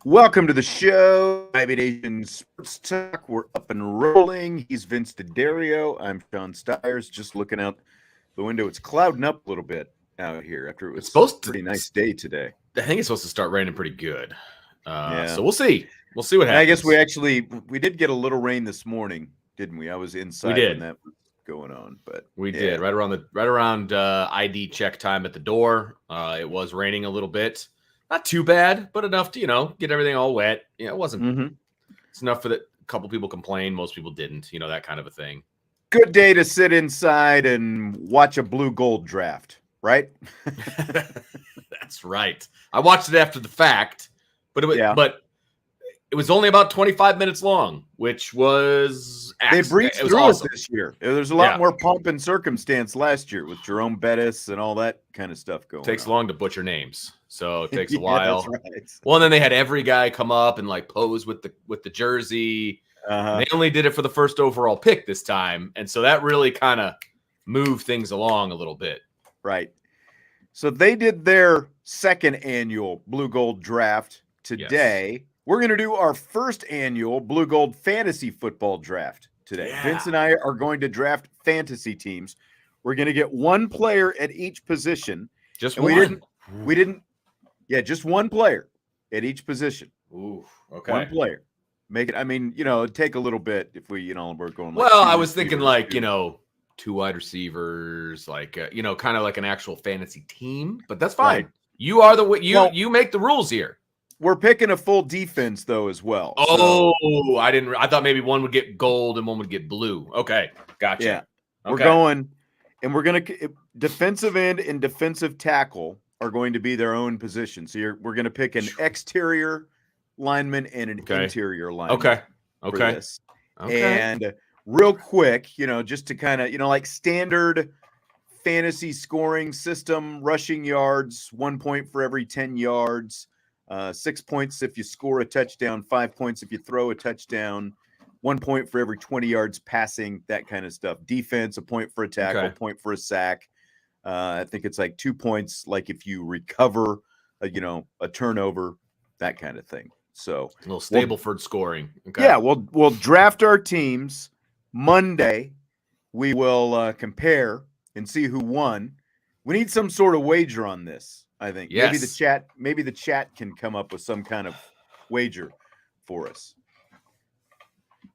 Welcome to the show, Ivy Nation Sports Talk. We're up and rolling. He's Vince DeDario. I'm Sean Stires. Just looking out the window, it's clouding up a little bit out here after it was It's supposed a pretty nice day today. I think it's supposed to start raining pretty good. Yeah. So we'll see. We'll see what And I happens. guess we did get a little rain this morning, didn't we? I was inside did. when that was going on, but We did right around ID check time at the door. It was raining a little bit, not too bad, but enough to get everything all wet. Yeah, it wasn't. It's enough for that. A couple people complained. Most people didn't. That kind of a thing. Good day to sit inside and watch a blue gold draft, right? That's right. I watched it after the fact, but it was only about 25 minutes long, which was they breezed through awesome. it this year. There's a lot more pomp and circumstance last year with Jerome Bettis and all that kind of stuff going. Takes on. long to butcher names, so it takes a while. That's right. Well, and then they had every guy come up and pose with the jersey. They only did it for the first overall pick this time, and so that really kind of moved things along a little bit. Right. So they did their second annual Blue Gold draft today. Yes. We're going to do our first annual Blue Gold fantasy football draft today. Yeah. Vince and I are going to draft fantasy teams. We're going to get one player at each position. Just one. We didn't. Yeah, just one player at each position. Ooh, okay. One player. Make it. I mean, it'd take a little bit if we're going. Well, I was thinking 2 wide receivers, kind of like an actual fantasy team, but that's fine. Right. You are you make the rules here. We're picking a full defense though as well. Oh, so. I thought maybe one would get gold and one would get blue. Okay, gotcha. Yeah, okay. We're going, and we're going to defensive end and defensive tackle are going to be their own position. So we're going to pick an exterior lineman and an interior lineman. Okay. And real quick, just to kind of, like standard fantasy scoring system, rushing yards, 1 point for every 10 yards, 6 points if you score a touchdown, 5 points if you throw a touchdown, 1 point for every 20 yards passing, that kind of stuff. Defense, a point for a tackle, a point for a sack. I think it's 2 points, if you recover, a turnover, that kind of thing. So a little Stableford scoring. Okay. Yeah, we'll draft our teams Monday. We will compare and see who won. We need some sort of wager on this, I think. Yes. Maybe the chat can come up with some kind of wager for us.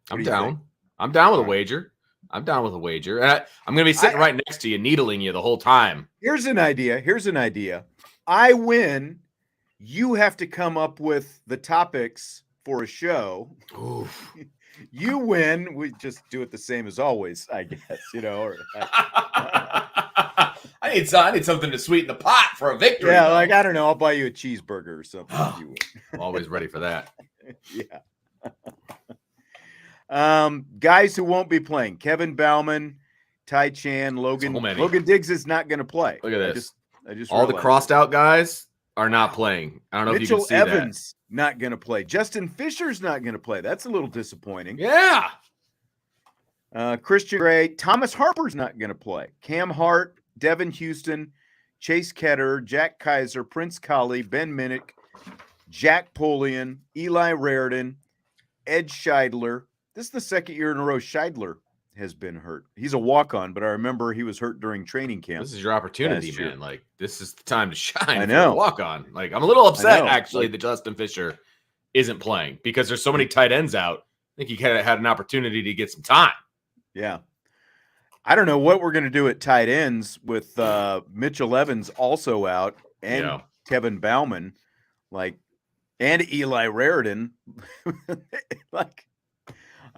I'm down. I'm down with a wager. I'm down with a wager. And I'm going to be sitting right next to you, needling you the whole time. Here's an idea. I win. You have to come up with the topics for a show. Oof. You win. We just do it the same as always, I guess. I need something to sweeten the pot for a victory. Yeah, I don't know. I'll buy you a cheeseburger or something. If you win. Always ready for that. Yeah. Guys who won't be playing: Kevin Bauman, Ty Chan, Logan. Logan Diggs is not going to play. Look at this. I just all the crossed out guys are not playing. I don't know Mitchell if you can see Evans not going to play. Justin Fisher's not going to play. That's a little disappointing. Yeah. Christian Gray, Thomas Harper's not going to play. Cam Hart, Devin Houston, Chase Ketter, Jack Kaiser, Prince Colley, Ben Minnick, Jack Polian, Eli Raridan, Ed Scheidler. This is the second year in a row Scheidler has been hurt. He's a walk-on, but I remember he was hurt during training camp. This is your opportunity, man. This is the time to shine. I know. Walk-on. I'm a little upset actually that Justin Fisher isn't playing because there's so many tight ends out. I think he kind of had an opportunity to get some time. Yeah. I don't know what we're going to do at tight ends with Mitchell Evans also out and Kevin Bauman, and Eli Raridan.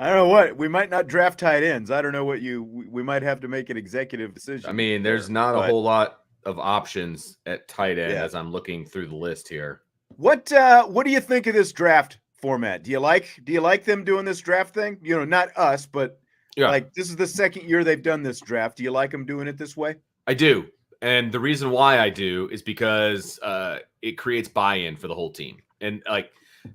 I don't know what. We might not draft tight ends. I don't know what we might have to make an executive decision. I mean, there's not a whole lot of options at tight end as I'm looking through the list here. What do you think of this draft format? Do you like them doing this draft thing? Not us, but this is the second year they've done this draft. Do you like them doing it this way? I do. And the reason why I do is because it creates buy-in for the whole team. And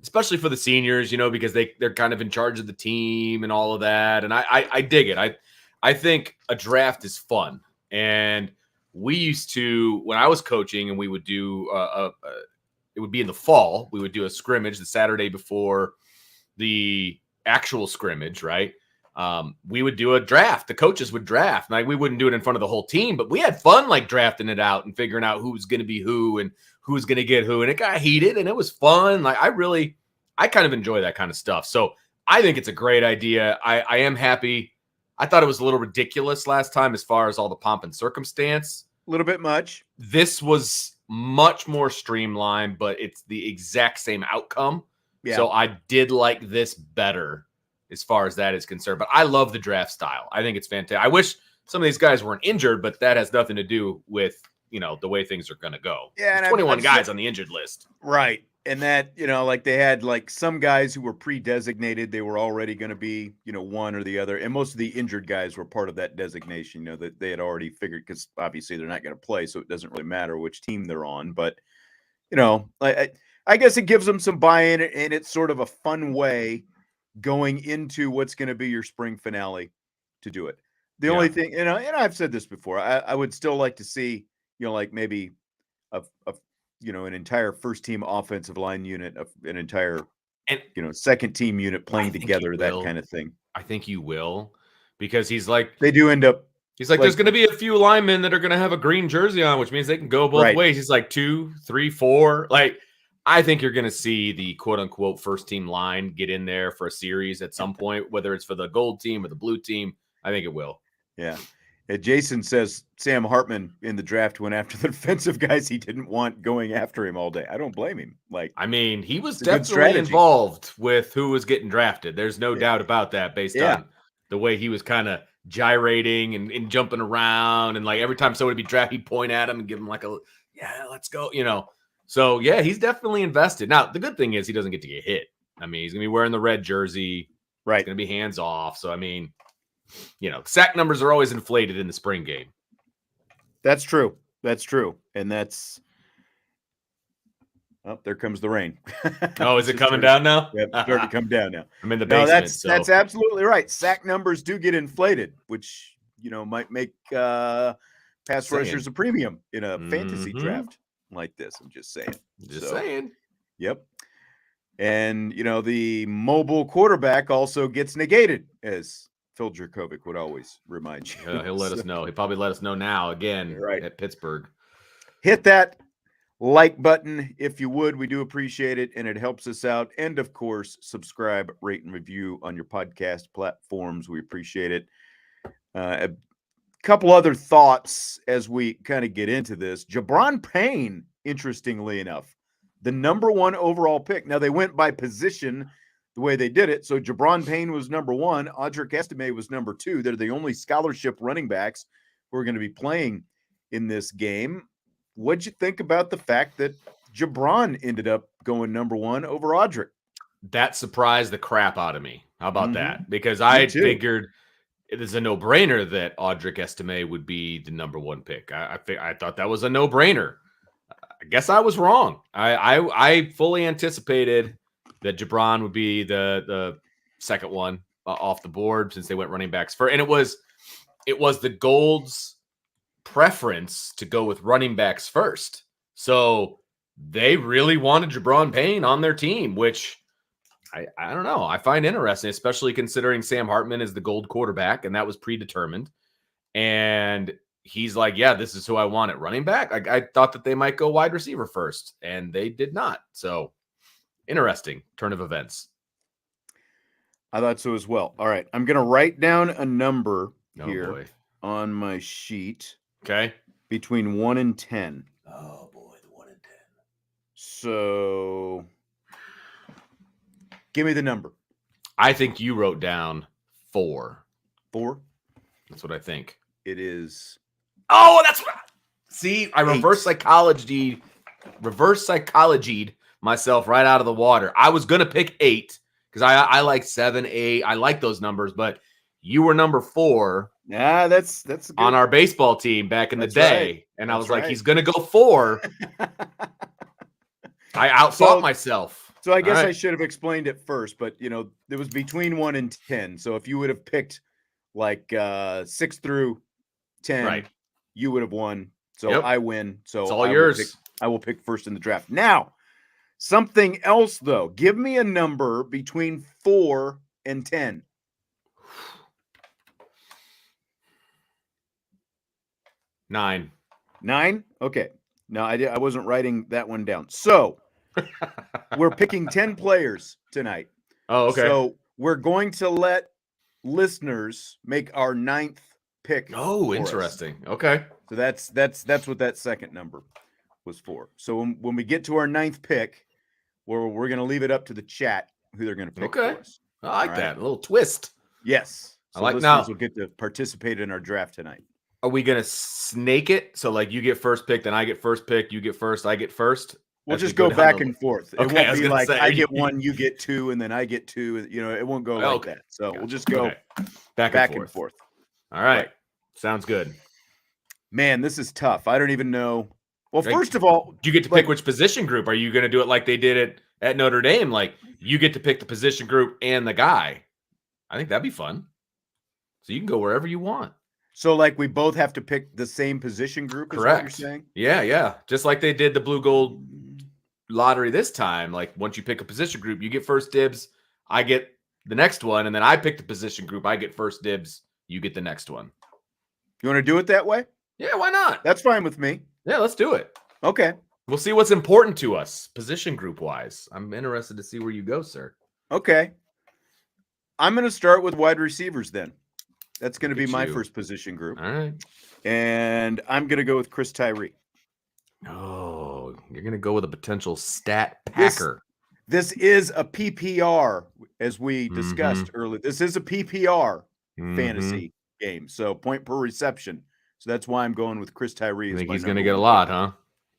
especially for the seniors, because they're kind of in charge of the team and all of that. And I dig it. I think a draft is fun. And we used to, when I was coaching and we would do it would be in the fall. We would do a scrimmage the Saturday before the actual scrimmage, right? We would do a draft. The coaches would draft. Like, we wouldn't do it in front of the whole team, but we had fun like drafting it out and figuring out who was going to be who and who's going to get who. And it got heated and it was fun. Like, I kind of enjoy that kind of stuff. So I think it's a great idea. I am happy. I thought it was a little ridiculous last time as far as all the pomp and circumstance. A little bit much. This was much more streamlined, but it's the exact same outcome. Yeah. So I did like this better as far as that is concerned. But I love the draft style. I think it's fantastic. I wish some of these guys weren't injured, but that has nothing to do with, the way things are going to go. Yeah, There's 21 guys on the injured list. Right. And that, like they had like some guys who were pre-designated, they were already going to be, one or the other. And most of the injured guys were part of that designation, that they had already figured, because obviously they're not going to play. So it doesn't really matter which team they're on. But, I guess it gives them some buy-in, and it's sort of a fun way going into what's going to be your spring finale to do it. The only thing, and I've said this before, I would still like to see, like maybe an entire first team offensive line unit, an entire, second team unit playing together, that kind of thing. I think you will, because he's like, they do end up. He's like, there's going to be a few linemen that are going to have a green jersey on, which means they can go both ways. He's like 2, 3, 4. Like, I think you're going to see the quote unquote first team line get in there for a series at some point, whether it's for the gold team or the blue team. I think it will. Yeah. Jason says Sam Hartman in the draft went after the defensive guys he didn't want going after him all day. I don't blame him. He was definitely involved with who was getting drafted. There's no doubt about that, based on the way he was kind of gyrating and jumping around. And like every time someone would be drafted, he'd point at him and give him like let's go, So yeah, he's definitely invested. Now, the good thing is he doesn't get to get hit. He's going to be wearing the red jersey. Right. He's going to be hands off. So, sack numbers are always inflated in the spring game. That's true. And that's, there comes the rain. Oh, is it coming down now? Yeah, it's starting to come down now. I'm in the basement. That's absolutely right. Sack numbers do get inflated, which, might make pass rushers a premium in a fantasy draft like this. I'm just saying. Saying. Yep. And, the mobile quarterback also gets negated, as Phil Jerkovic would always remind you. He'll let us know. He'll probably let us know now again at Pittsburgh. Hit that like button if you would. We do appreciate it, and it helps us out. And, of course, subscribe, rate, and review on your podcast platforms. We appreciate it. A couple other thoughts as we kind of get into this. Jabron Payne, interestingly enough, the number 1 overall pick. Now, they went by position the way they did it. So Jabron Payne was number 1. Audric Estime was number 2. They're the only scholarship running backs who are going to be playing in this game. What'd you think about the fact that Jabron ended up going number 1 over Audric? That surprised the crap out of me. How about that? Because I figured it is a no-brainer that Audric Estime would be the number 1 pick. I thought that was a no-brainer. I guess I was wrong. I fully anticipated that Jabron would be the second one off the board, since they went running backs first. And it was the Gold's preference to go with running backs first. So they really wanted Jabron Payne on their team, which I don't know. I find interesting, especially considering Sam Hartman is the Gold quarterback, and that was predetermined. And he's like, yeah, this is who I want at running back. I thought that they might go wide receiver first, and they did not. So interesting turn of events. I thought so as well. All right. I'm going to write down a number here on my sheet. Okay. Between 1 and 10. Oh, boy. The 1 and 10. So give me the number. I think you wrote down 4. 4? That's what I think. It is. Oh, that's what see, I reverse psychologied myself right out of the water. I was going to pick 8 because I like 7, 8. I like those numbers, but you were number 4. Yeah, that's good. On our baseball team back in the day. Right. And I was like, he's going to go 4. I outthought myself. So I guess I should have explained it first, but it was between 1 and 10. So if you would have picked like 6 through 10, you would have won. So I win. So it's all yours. I will pick first in the draft. Now, Something else, though. Give me a number between 4 and 10. 9. 9? Okay. No, I wasn't writing that one down. So we're picking 10 players tonight. Oh, okay. So we're going to let listeners make our 9th pick. Oh, for interesting. us. Okay. So that's what that second number was for. So when we get to our 9th pick, we're going to leave it up to the chat who they're going to pick for us. I like All that. right? A little twist. Yes. I So like listeners now. will get to participate in our draft tonight. Are we going to snake it? So, like, you get first pick, then I get first pick, you get first, I get first? We'll just go back and forth. It Okay, I won't was be gonna like say, I get 1, you get 2, and then I get 2. You know, it won't go like Okay. that. So Gotcha. we'll just go back and forth. All right. Sounds good. Man, this is tough. I don't even know. Well, first of all, do you get to pick which position group? Are you going to do it like they did it at Notre Dame? Like, you get to pick the position group and the guy. I think that'd be fun. So you can go wherever you want. So, like, we both have to pick the same position group, is what you're saying? Yeah. Just like they did the blue gold lottery this time. Like, once you pick a position group, you get first dibs. I get the next one, and then I pick the position group. I get first dibs. You get the next one. You want to do it that way? Yeah, why not? That's fine with me. Yeah, let's do it. Okay. We'll see what's important to us, position group wise. I'm interested to see where you go, sir. Okay. I'm going to start with wide receivers then. That's going to be my first position group. All right. And I'm going to go with Chris Tyree. Oh, you're going to go with a potential stat packer. This is a PPR, as we discussed earlier. This is a PPR fantasy game. So point per reception. So that's why I'm going with Chris Tyree. I think he's going to get a lot, huh?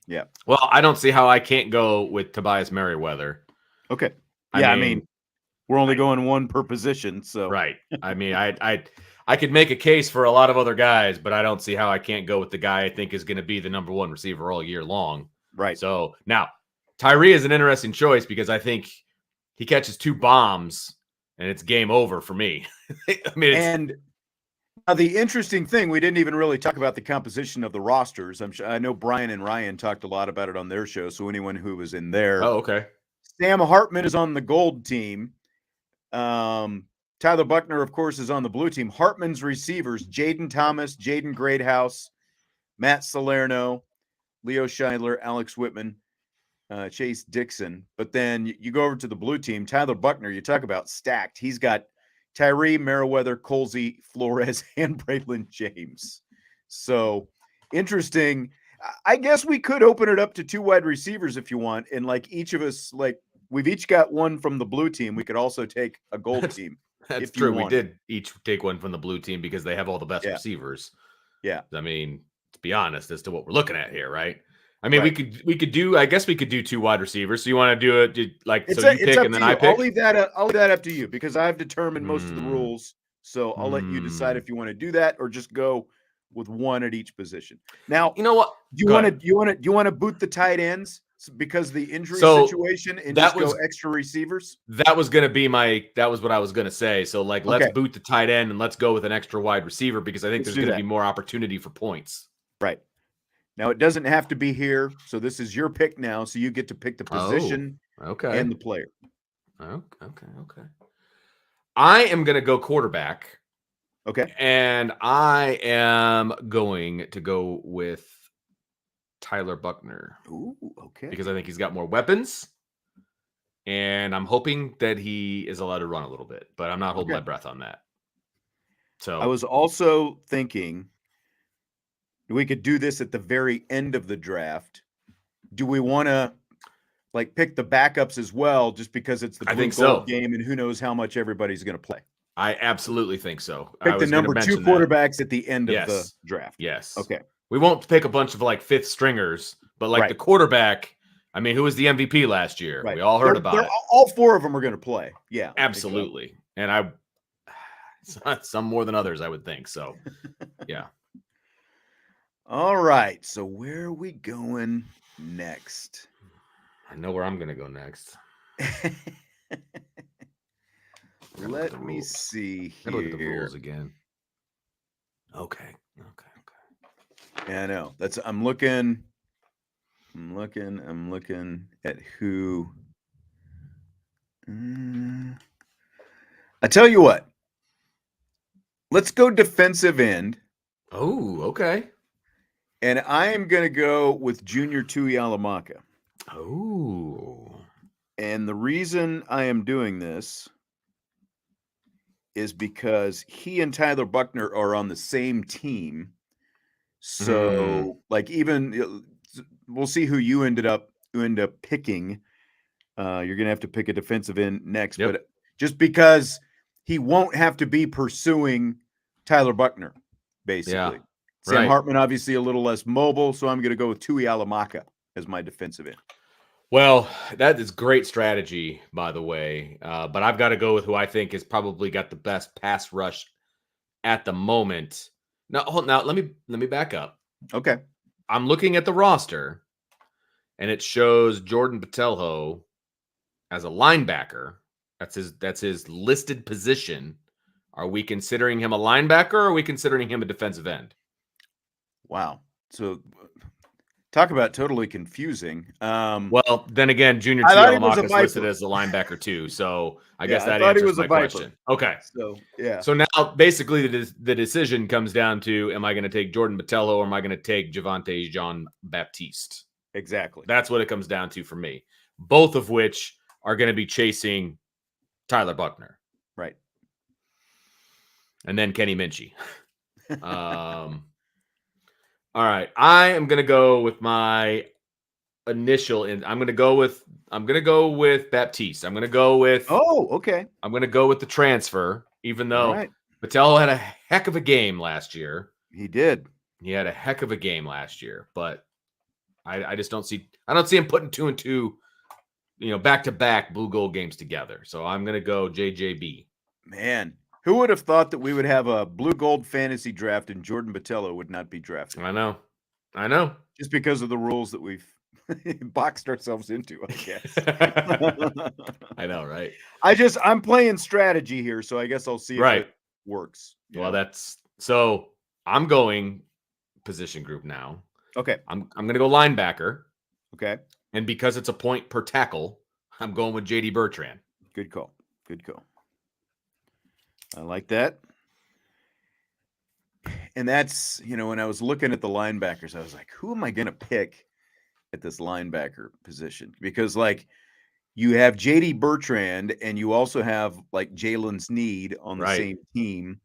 Yeah. Well, I don't see how I can't go with Tobias Merriweather. Okay. Yeah, I mean we're only going 1 per position, so right. I mean, I could make a case for a lot of other guys, but I don't see how I can't go with the guy I think is going to be the number 1 receiver all year long. Right. So now Tyree is an interesting choice because I think he catches 2 bombs and it's game over for me. I mean, and the interesting thing, we didn't even really talk about the composition of the rosters. I know Brian and Ryan talked a lot about it on their show. So anyone who was in there. Oh, okay. Sam Hartman is on the gold team. Tyler Buckner, of course, is on the blue team. Hartman's receivers: Jaden Thomas, Jaden Greathouse, Matt Salerno, Leo Scheidler, Alex Whitman, Chase Dixon. But then you go over to the blue team. Tyler Buckner, you talk about stacked. He's got Tyree, Merriweather, Colsey, Flores, and Braylon James. So interesting. I guess we could open it up to 2 wide receivers if you want. And like each of us, like we've each got 1 from the blue team. We could also take a gold team. That's true. We did each take 1 from the blue team because they have all the best receivers. Yeah. I mean, to be honest, as to what we're looking at here, right? I mean, we could do. I guess we could do 2 wide receivers. So you want to do it like so you pick and then I pick. I'll leave that up to you because I've determined most of the rules. So I'll let you decide if you want to do that or just go with 1 at each position. Now, you know what? Do you want to boot the tight ends because of the injury situation and just go extra receivers? That was going to be that was what I was going to say. So like, let's boot the tight end and let's go with an extra wide receiver because I think there's going to be more opportunity for points. Right. Now it doesn't have to be here. So this is your pick now. So you get to pick the position and the player. Okay. I am going to go quarterback. Okay. And I am going to go with Tyler Buckner. Ooh, okay. Because I think he's got more weapons. And I'm hoping that he is allowed to run a little bit, but I'm not holding my breath on that. So I was also thinking we could do this at the very end of the draft. Do we want to like pick the backups as well, just because it's the blue gold game and who knows how much everybody's going to play? I absolutely think so. Pick the number 2 quarterbacks at the end of the draft. Yes. Okay. We won't pick a bunch of like 5th stringers, but like the quarterback. I mean, who was the MVP last year? Right. We all heard about it. All 4 of them are going to play. Yeah, absolutely. And some more than others, I would think. So, yeah. All right. So where are we going next? I know where I'm going to go next. Let me see here. Look at the rules again. Okay. Yeah, I know. I'm looking I'm looking at who. I tell you what. Let's go defensive end. Oh, okay. And I am going to go with Junior Tuihalamaka. Oh. And the reason I am doing this is because he and Tyler Buckner are on the same team. So, like, even we'll see who you end up picking. You're gonna have to pick a defensive end next, Yep. but just because he won't have to be pursuing Tyler Buckner, basically. Yeah, Sam right. Hartman obviously a little less mobile, so I'm gonna go with Tuihalamaka as my defensive end. Well, that is great strategy, by the way. But I've got to go with who I think has probably got the best pass rush at the moment. Now, let me back up. Okay. I'm looking at the roster, and it shows Jordan Botelho as a linebacker. That's his listed position. Are we considering him a linebacker, or are we considering him a defensive end? Wow. So talk about totally confusing. Well, then again, Junior Tuihalamaka is listed as a linebacker too, so I guess that thought he answers was my a Viper. question. Okay, so yeah. So now, basically, the decision comes down to: am I going to take Jordan Botelho, or am I going to take Javonte Jean-Baptiste? Exactly. That's what it comes down to for me. Both of which are going to be chasing Tyler Buckner, right? And then Kenny Minchie. All right, I am going to go with my initial, and I'm going to go with Baptiste. I'm going to go with. Oh, okay. I'm going to go with the transfer, even though Botelho had a heck of a game last year. He did. He had a heck of a game last year, but I just don't see him putting 2 and 2, back to back blue gold games together. So I'm going to go JJB. Man, who would have thought that we would have a blue gold fantasy draft and Jordan Botelho would not be drafted? I know. Just because of the rules that we've boxed ourselves into, I guess. I know, right? I'm playing strategy here, so I guess I'll see if it works. Well, so I'm going position group now. Okay. I'm going to go linebacker. Okay. And because it's a point per tackle, I'm going with JD Bertrand. Good call. I like that. And that's, when I was looking at the linebackers, I was like, who am I going to pick at this linebacker position? Because, like, you have JD Bertrand and you also have, like, Jalen Sneed on the same team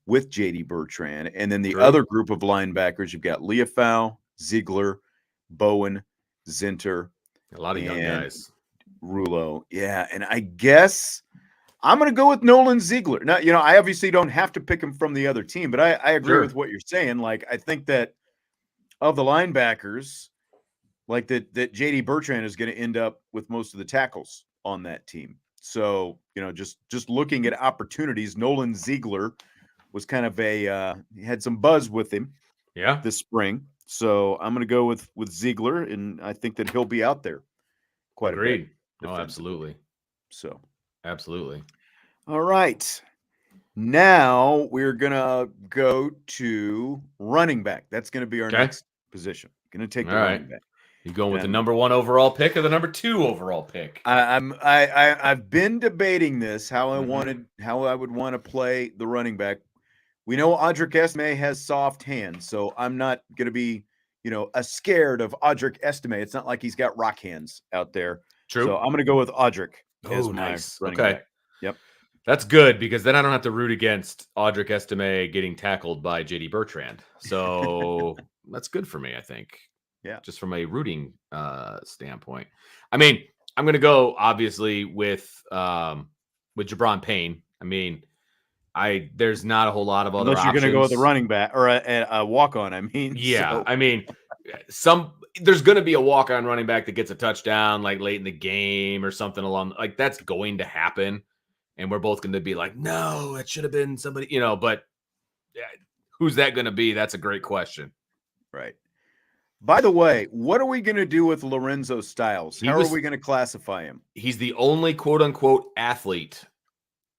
with JD Bertrand. And then the other group of linebackers, you've got Leofau, Ziegler, Bowen, Zinter. A lot of young guys. Rulo. Yeah. And I guess I'm going to go with Nolan Ziegler. Now, I obviously don't have to pick him from the other team, but I agree with what you're saying. Like, I think that of the linebackers, like that JD Bertrand is going to end up with most of the tackles on that team. So, just looking at opportunities, Nolan Ziegler was kind of he had some buzz with him this spring. So I'm going to go with Ziegler, and I think that he'll be out there quite a bit. Oh, absolutely. So. Absolutely. All right. Now we're going to go to running back. That's going to be our next position. Going to take the running back. You going with the number 1 overall pick or the number 2 overall pick? I've been debating this, how I would want to play the running back. We know Audric Estime has soft hands, so I'm not going to be, scared of Audric Estime. It's not like he's got rock hands out there. True. So I'm going to go with Audric. Oh, nice. Running back. Yep. That's good because then I don't have to root against Audric Estime getting tackled by JD Bertrand. So that's good for me, I think. Yeah. Just from a rooting standpoint. I mean, I'm going to go obviously with Jabron Payne. I mean, there's not a whole lot of other options. Unless you're going to go with a running back or a walk-on, I mean. Yeah. So. I mean, there's going to be a walk-on running back that gets a touchdown like late in the game or something along like that's going to happen. And we're both going to be like, no, it should have been somebody, but who's that going to be? That's a great question. Right. By the way, what are we going to do with Lorenzo Styles? How are we going to classify him? He's the only quote unquote athlete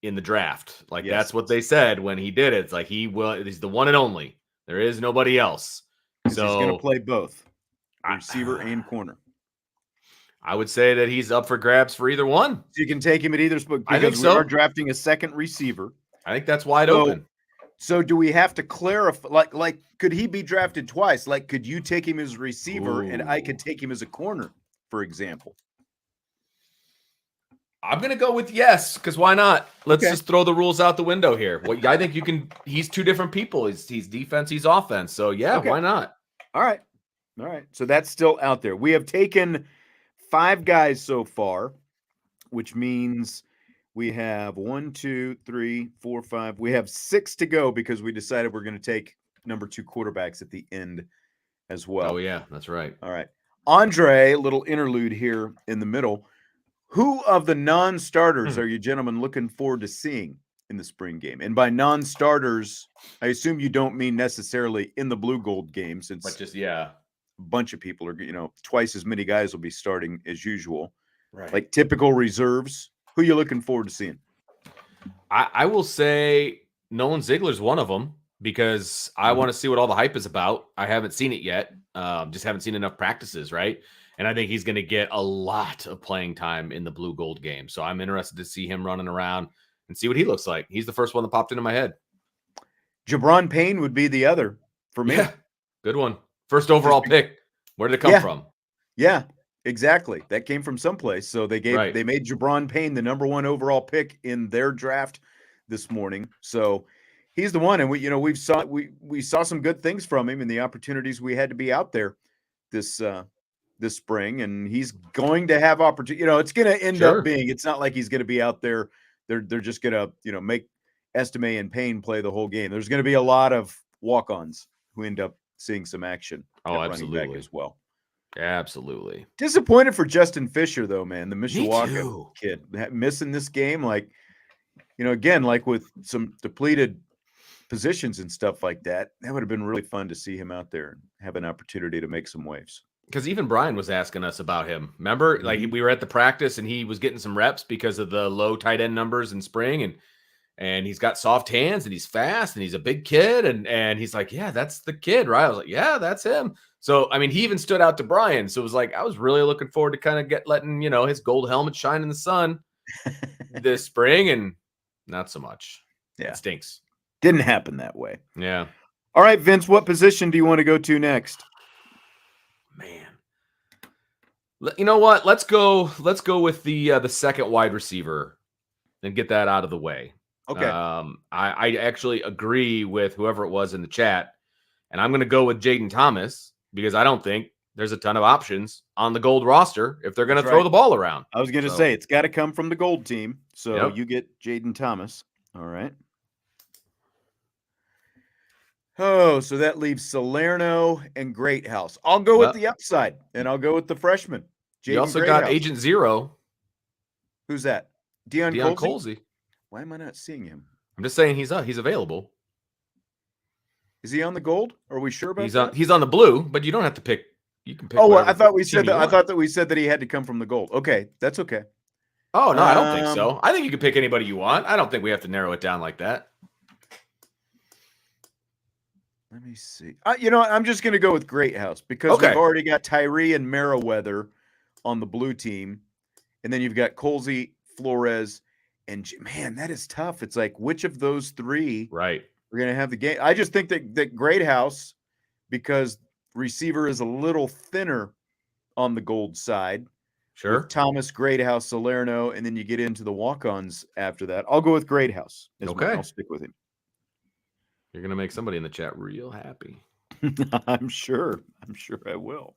in the draft. Like that's what they said when he did it. It's like he's the one and only. There is nobody else. So he's going to play both. receiver and corner. I would say that he's up for grabs for either one. So you can take him at either spot I think because so. we are drafting a second receiver. I think that's wide open. So do we have to clarify? Like, could he be drafted twice? Like, could you take him as a receiver and I could take him as a corner, for example? I'm going to go with yes, because why not? Let's just throw the rules out the window here. Well, I think you can. He's two different people. He's defense, he's offense. So, yeah, why not? All right. So that's still out there. We have taken 5 guys so far, which means we have 1, 2, 3, 4, 5. We have 6 to go because we decided we're going to take number 2 quarterbacks at the end as well. Oh, yeah, that's right. All right. Andre, little interlude here in the middle. Who of the non-starters are you gentlemen looking forward to seeing in the spring game? And by non-starters, I assume you don't mean necessarily in the blue gold game, since But just, a bunch of people are, twice as many guys will be starting as usual. Right. Like typical reserves. Who are you looking forward to seeing? I will say Nolan Ziegler's one of them because I want to see what all the hype is about. I haven't seen it yet. Just haven't seen enough practices, right? And I think he's going to get a lot of playing time in the blue gold game. So I'm interested to see him running around and see what he looks like. He's the first one that popped into my head. Jabron Payne would be the other for me. Yeah, good one. First overall pick. Where did it come from? Yeah, exactly. That came from someplace. So they made Jabron Payne the number 1 overall pick in their draft this morning. So he's the one. And we saw some good things from him and the opportunities we had to be out there this spring, and he's going to have opportunity. It's going to end up being. It's not like he's going to be out there. They're just going to make Estime and Payne play the whole game. There's going to be a lot of walk-ons who end up seeing some action. Oh, absolutely, running back as well. Absolutely. Disappointed for Justin Fisher though, man. The Mishawaka kid missing this game. Like, again, like with some depleted positions and stuff like that, that would have been really fun to see him out there and have an opportunity to make some waves. Because even Brian was asking us about him. Remember, like we were at the practice and he was getting some reps because of the low tight end numbers in spring, and he's got soft hands and he's fast and he's a big kid, and he's like, yeah, that's the kid, right? I was like, yeah, that's him. So I mean, he even stood out to Brian. So it was like I was really looking forward to kind of letting his gold helmet shine in the sun this spring, and not so much. Yeah, it stinks. Didn't happen that way. Yeah. All right, Vince, what position do you want to go to next? Man, you know what? Let's go with the second wide receiver and get that out of the way. Okay. I actually agree with whoever it was in the chat, and I'm going to go with Jaden Thomas because I don't think there's a ton of options on the gold roster if they're going to throw the ball around. I was going to say it's got to come from the gold team, so you get Jaden Thomas. All right. Oh, so that leaves Salerno and Greathouse. I'll go with the upside, and I'll go with the freshman. You also got Agent Zero. Who's that? Deion Colsey. Why am I not seeing him? I'm just saying he's available. Is he on the gold? Are we sure about that? He's on the blue, but you don't have to pick. You can pick. Oh, well, I thought we said that. I thought that we said that he had to come from the gold. Okay, that's okay. Oh no, I don't think so. I think you can pick anybody you want. I don't think we have to narrow it down like that. Let me see. I'm just going to go with Greathouse because we've already got Tyree and Meriwether on the blue team, and then you've got Colsey, Flores, and man, that is tough. It's like which of those 3 right we're going to have the game. I just think that Greathouse, because receiver is a little thinner on the gold side. Sure. With Thomas, Greathouse, Salerno, and then you get into the walk-ons after that. I'll go with Greathouse. I'll stick with him. You're going to make somebody in the chat real happy. I'm sure I will.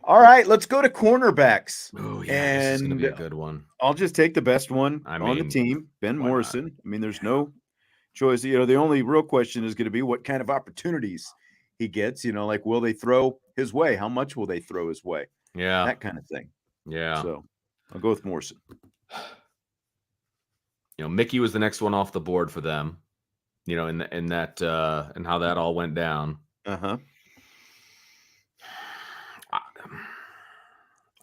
All right, let's go to cornerbacks. Oh, yeah, this is going to be a good one. I'll just take the best one on the team, Ben Morrison. I mean, there's no choice. The only real question is going to be what kind of opportunities he gets. Like, will they throw his way? How much will they throw his way? Yeah. That kind of thing. Yeah. So I'll go with Morrison. Mickey was the next one off the board for them. In that and how that all went down. Uh-huh.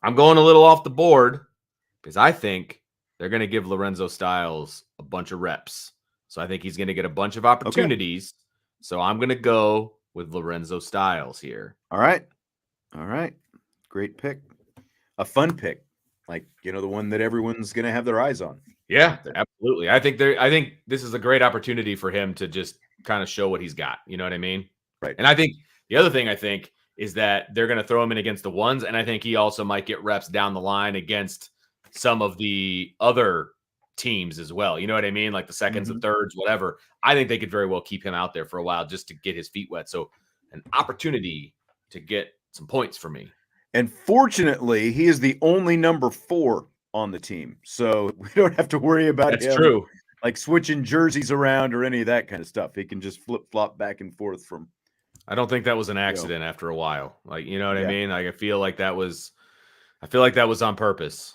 I'm going a little off the board because I think they're going to give Lorenzo Styles a bunch of reps. So I think he's going to get a bunch of opportunities. Okay. So I'm going to go with Lorenzo Styles here. All right. All right. Great pick. A fun pick. Like, the one that everyone's going to have their eyes on. Yeah, absolutely. I think this is a great opportunity for him to just kind of show what he's got. You know what I mean? Right. And I think the other thing is that they're going to throw him in against the ones, and I think he also might get reps down the line against some of the other teams as well. You know what I mean? Like the seconds and thirds, whatever. I think they could very well keep him out there for a while just to get his feet wet. So an opportunity to get some points for me. And fortunately, he is the only number 4 on the team. So we don't have to worry about That's him true. like switching jerseys around or any of that kind of stuff. He can just flip-flop back and forth from. I don't think that was an accident after a while. Like, you know what I mean? Like, I feel like that was on purpose.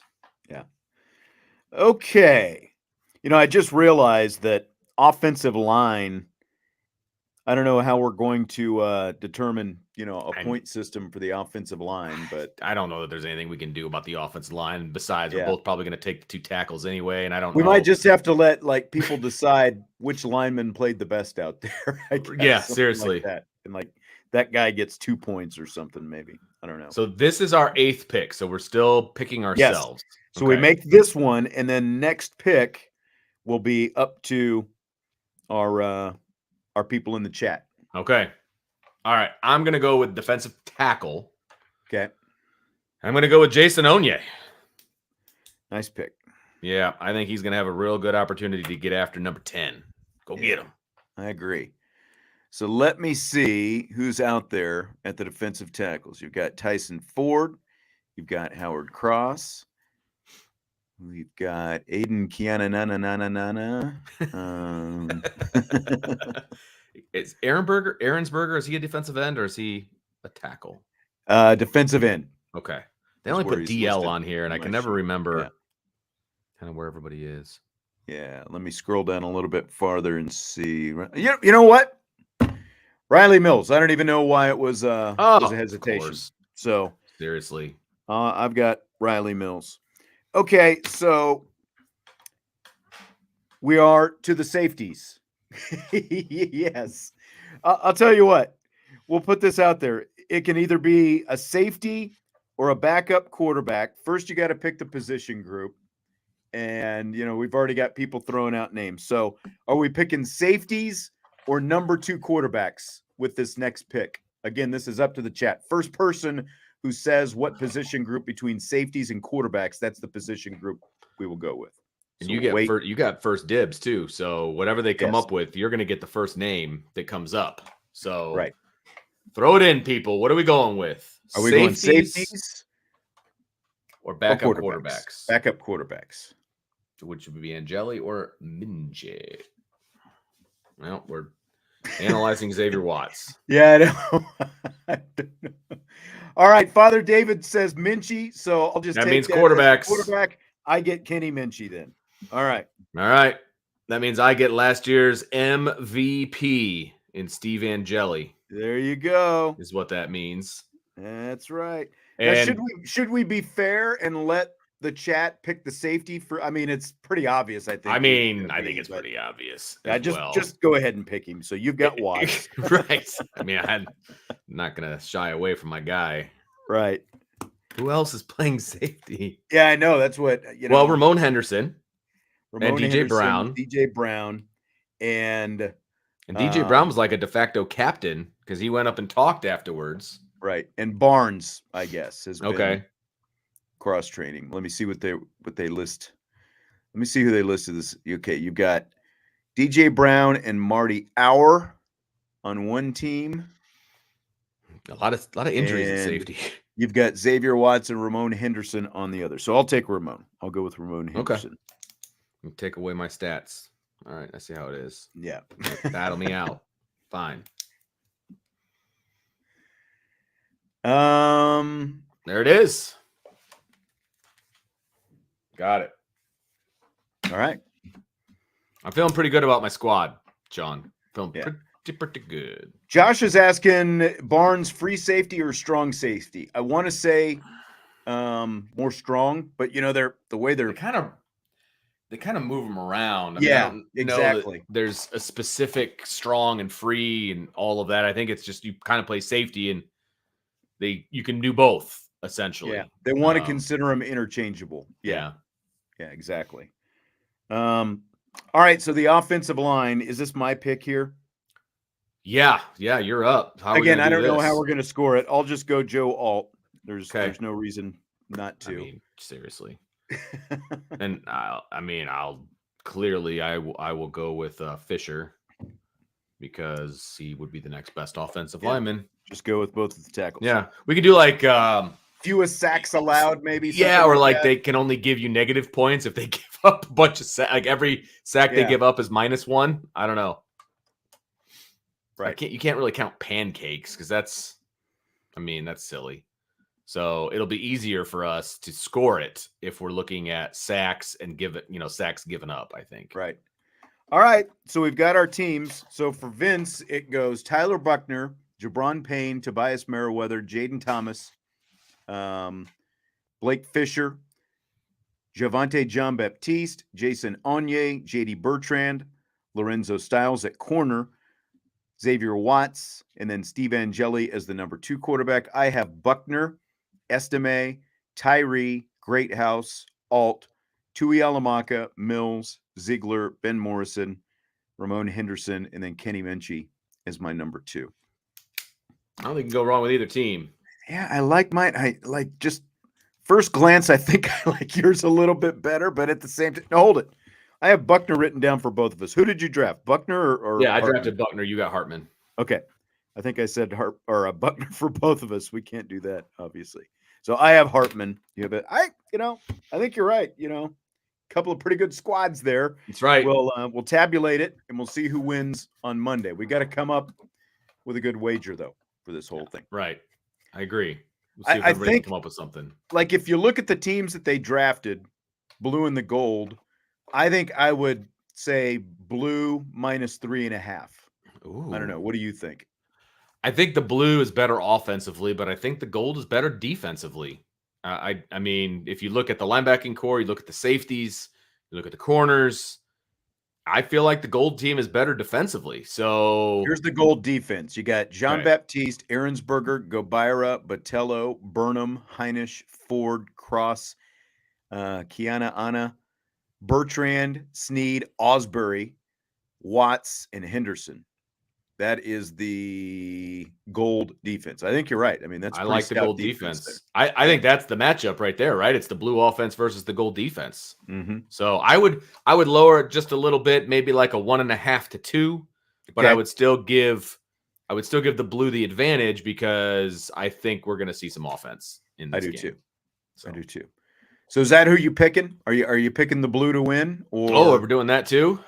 Yeah. Okay. I just realized that offensive line, I don't know how we're going to determine, a point system for the offensive line, but I don't know that there's anything we can do about the offensive line. Besides, we're Yeah. both probably going to take the 2 tackles anyway, and I don't we know. might just have to let people decide which lineman played the best out there. I guess, Yeah, something seriously. like that. And that guy gets 2 points or something, maybe. I don't know. So this is our 8th pick. So we're still picking ourselves. Yes. So we make this one, and then next pick will be up to our people in the chat. Okay. All right. I'm going to go with defensive tackle. Okay. I'm going to go with Jason Onye. Nice pick. Yeah, I think he's going to have a real good opportunity to get after number 10. Go get him. I agree. So let me see who's out there at the defensive tackles. You've got Tyson Ford. You've got Howard Cross. We've got Aiden Kiana. Is Aaronsberger, is he a defensive end or is he a tackle? Defensive end. Okay. They only put DL on here, and I can never remember kind of where everybody is. Yeah, let me scroll down a little bit farther and see. You know what? Riley Mills. I don't even know why it was a hesitation. So seriously, I've got Riley Mills. Okay, so we are to the safeties. Yes. I'll tell you what. We'll put this out there. It can either be a safety or a backup quarterback. First, you got to pick the position group. And, we've already got people throwing out names. So are we picking safeties or number 2 quarterbacks with this next pick? Again, this is up to the chat. First person who says what position group between safeties and quarterbacks, that's the position group we will go with. And so you got first dibs too. So whatever they come up with, you're going to get the first name that comes up. So throw it in, people. What are we going with? Are we going safeties or backup quarterbacks? Backup quarterbacks. Which would be Angeli or Minje? Well, we're analyzing Xavier Watts. Yeah, I know. All right, Father David says Minchie, so I'll just that take means that quarterbacks. Quarterback. I get Kenny Minchie then. All right. That means I get last year's MVP in Steve Angeli. There you go. Is what that means. That's right. And now, should we be fair and let the chat pick the safety for? I mean, it's pretty obvious. I think. I think it's pretty obvious. Yeah, just go ahead and pick him. So you've got Watts, right? I mean, I'm not gonna shy away from my guy, right? Who else is playing safety? Yeah, I know. That's what Well, Ramon Henderson and DJ Brown, and DJ Brown was like a de facto captain because he went up and talked afterwards. Right, and Barnes, I guess, has okay. Been cross training. Let me see what they list. Let me see who they listed this. Okay, you've got DJ Brown and Marty Auer on one team. A lot of injuries in safety. You've got Xavier Watts and Ramon Henderson on the other. So I'll take Ramon. I'll go with Ramon Henderson. Okay. Take away my stats. All right, I see how it is. Yeah. Battle me out. Fine. There it is. Got it. All right. I'm feeling pretty good about my squad, John. Feeling pretty good. Josh is asking Barnes free safety or strong safety. I want to say more strong, but they kind of move them around. I mean, exactly. There's a specific strong and free and all of that. I think it's just you kind of play safety, and You can do both essentially. Yeah, they want to consider them interchangeable. Yeah, exactly. All right, so the offensive line, is this my pick here? Yeah, you're up. Again, I don't know how we're going to score it. I'll just go Joe Alt. There's no reason not to. I mean, seriously. And I'll clearly I will go with Fisher because he would be the next best offensive lineman. Just go with both of the tackles. Yeah, we could do like fewest sacks allowed, maybe. Yeah, or like they can only give you negative points if they give up a bunch of sacks. Like every sack they give up is -1. I don't know. Right. You can't really count pancakes because that's silly. So it'll be easier for us to score it if we're looking at sacks and sacks given up, I think. Right. All right. So we've got our teams. So for Vince, it goes Tyler Buckner, Jabron Payne, Tobias Merriweather, Jaden Thomas, Blake Fisher, Javonte Jean-Baptiste, Jason Onye, JD Bertrand, Lorenzo Styles at corner, Xavier Watts, and then Steve Angeli as the number 2 quarterback. I have Buckner, Estime, Tyree, Greathouse, Alt, Tui Alamaka, Mills, Ziegler, Ben Morrison, Ramon Henderson, and then Kenny Minchie as my number 2. I don't think you can go wrong with either team. Yeah, I like mine. I like just first glance, I think I like yours a little bit better, but at the same time, no, hold it. I have Buckner written down for both of us. Who did you draft? Buckner or yeah, I drafted Buckner. You got Hartman. Okay. I think I said Buckner for both of us. We can't do that, obviously. So I have Hartman. You have it. I think you're right. A couple of pretty good squads there. That's right. We'll tabulate it and we'll see who wins on Monday. We got to come up with a good wager though for this whole thing. Right. I agree. We'll see if everybody can come up with something. Like if you look at the teams that they drafted, blue and the gold, I think I would say blue -3.5. Ooh. I don't know. What do you think? I think the blue is better offensively, but I think the gold is better defensively. I mean, if you look at the linebacking core, you look at the safeties, you look at the corners, I feel like the gold team is better defensively. So here's the gold defense. You got Jean-Baptiste, Aaronsberger, Gobira, Botello, Burnham, Heinisch, Ford, Cross, Kiana Anna, Bertrand, Sneed, Osbury, Watts, and Henderson. That is the gold defense. I think you're right. I mean, I like the gold defense. I think that's the matchup right there, right? It's the blue offense versus the gold defense. Mm-hmm. So I would lower it just a little bit, maybe like a 1.5 to 2, but I would still give the blue the advantage because I think we're going to see some offense in this game. I do too. So is that who you picking? Are you picking the blue to win? Or we're doing that too?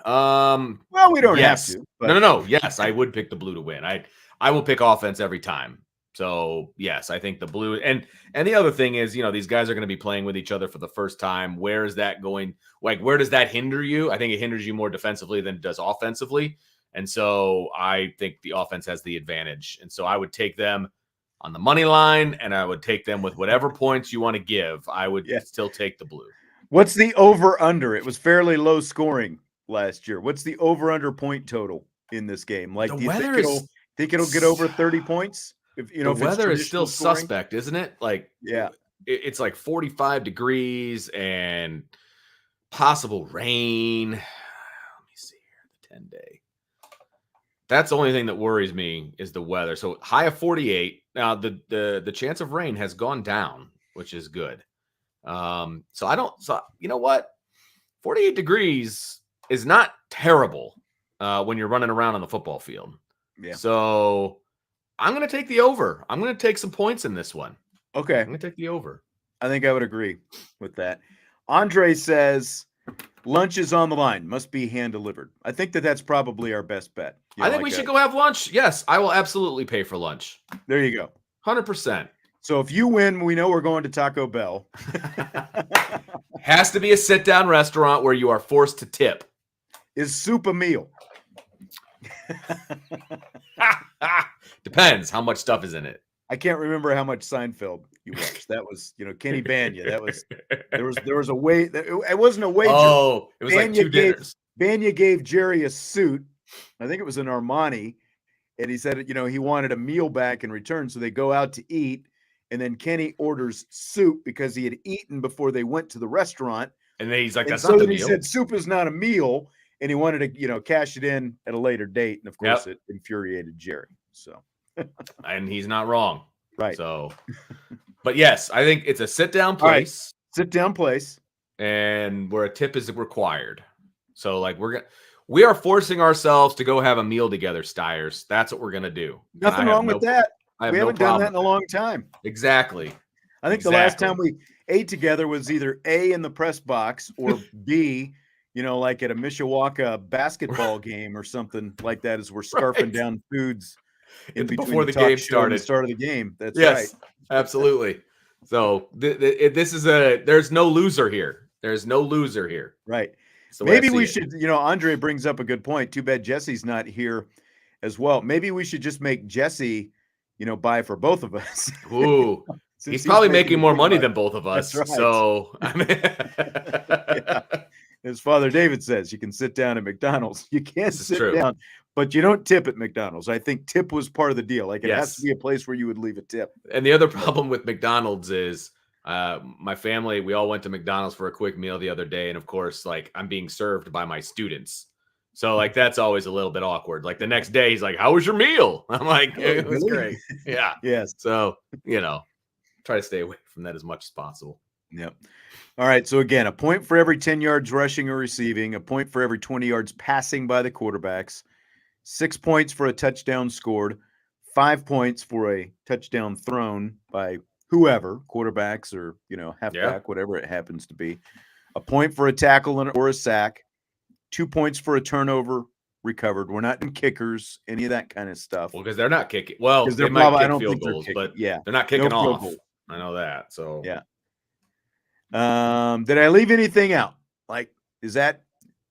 Well, we don't have to. But... No. Yes, I would pick the blue to win. I will pick offense every time. So yes, I think the blue and the other thing is, these guys are going to be playing with each other for the first time. Where is that going? Like, where does that hinder you? I think it hinders you more defensively than it does offensively. And so I think the offense has the advantage. And so I would take them on the money line, and I would take them with whatever points you want to give. I would still take the blue. What's the over-under? It was fairly low scoring last year. What's the over-under point total in this game? Like, do you think it'll get over 30 points? If the weather is still scoring? Suspect, isn't it? Like, yeah, it's like 45 degrees and possible rain. Let me see here, the 10-day. That's the only thing that worries me is the weather. So high of 48. Now the chance of rain has gone down, which is good. So you know what? 48 degrees is not terrible when you're running around on the football field. Yeah. So I'm going to take the over. I'm going to take some points in this one. Okay. I'm going to take the over. I think I would agree with that. Andre says lunch is on the line. Must be hand delivered. I think that's probably our best bet. I think we should go have lunch. Yes, I will absolutely pay for lunch. There you go. 100%. So if you win, we know we're going to Taco Bell. Has to be a sit-down restaurant where you are forced to tip. Is soup a meal? Depends how much stuff is in it. I can't remember how much Seinfeld you watched. That was, Kenny Banya. That was there was a way. It wasn't a wager. Oh, it was Banya like 2 dinners. Banya gave Jerry a suit. I think it was an Armani, And he said, he wanted a meal back in return. So they go out to eat. And then Kenny orders soup because he had eaten before they went to the restaurant. And then he's like, and that's so not the then meal. He said, soup is not a meal. And he wanted to, cash it in at a later date. And of course, it infuriated Jerry. So, and he's not wrong. Right. So, but yes, I think it's a sit down place. Right. Sit down place. And where a tip is required. So like we are forcing ourselves to go have a meal together, Stires. That's what we're going to do. Nothing wrong with that. We haven't done that in a long time. Exactly. I think the last time we ate together was either A, in the press box, or B, like at a Mishawaka basketball game or something like that, as we're scarfing down foods in between before the game started. The start of the game. That's right. Absolutely. So this is there's no loser here. There's no loser here. Right. Maybe we should, Andre brings up a good point. Too bad Jesse's not here as well. Maybe we should just make Jesse, buy for both of us. Ooh. He's probably making more money than both of us. Right. So, I mean, yeah. As Father David says, you can sit down at McDonald's. You can't sit down, but you don't tip at McDonald's. I think tip was part of the deal. Like it has to be a place where you would leave a tip. And the other problem with McDonald's is my family, we all went to McDonald's for a quick meal the other day. And of course, like I'm being served by my students. So like, that's always a little bit awkward. Like the next day he's like, how was your meal? I'm like, it was great. Yeah. Yes. So, try to stay away from that as much as possible. Yep. All right. So again, a point for every 10 yards rushing or receiving, a point for every 20 yards passing by the quarterbacks, 6 points for a touchdown scored, 5 points for a touchdown thrown by whoever, quarterbacks or, halfback, whatever it happens to be, a point for a tackle or a sack, 2 points for a turnover recovered. We're not in kickers, any of that kind of stuff. Well, because they're not kicking. Well, they might kick field goals, but they're not kicking off. I know that. So yeah. Did I leave anything out? Like, is that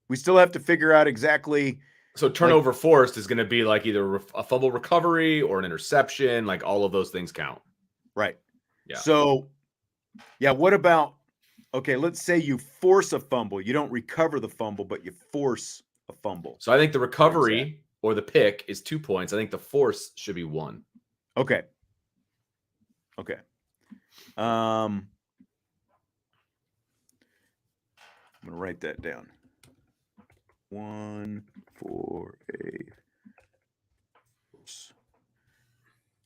we still have to figure out exactly? So turnover forced is going to be like either a fumble recovery or an interception. Like all of those things count. Right. Yeah. So, what about? Okay, let's say you force a fumble. You don't recover the fumble, but you force a fumble. So I think the recovery or the pick is 2 points. I think the force should be 1. Okay. I'm going to write that down. 1 for a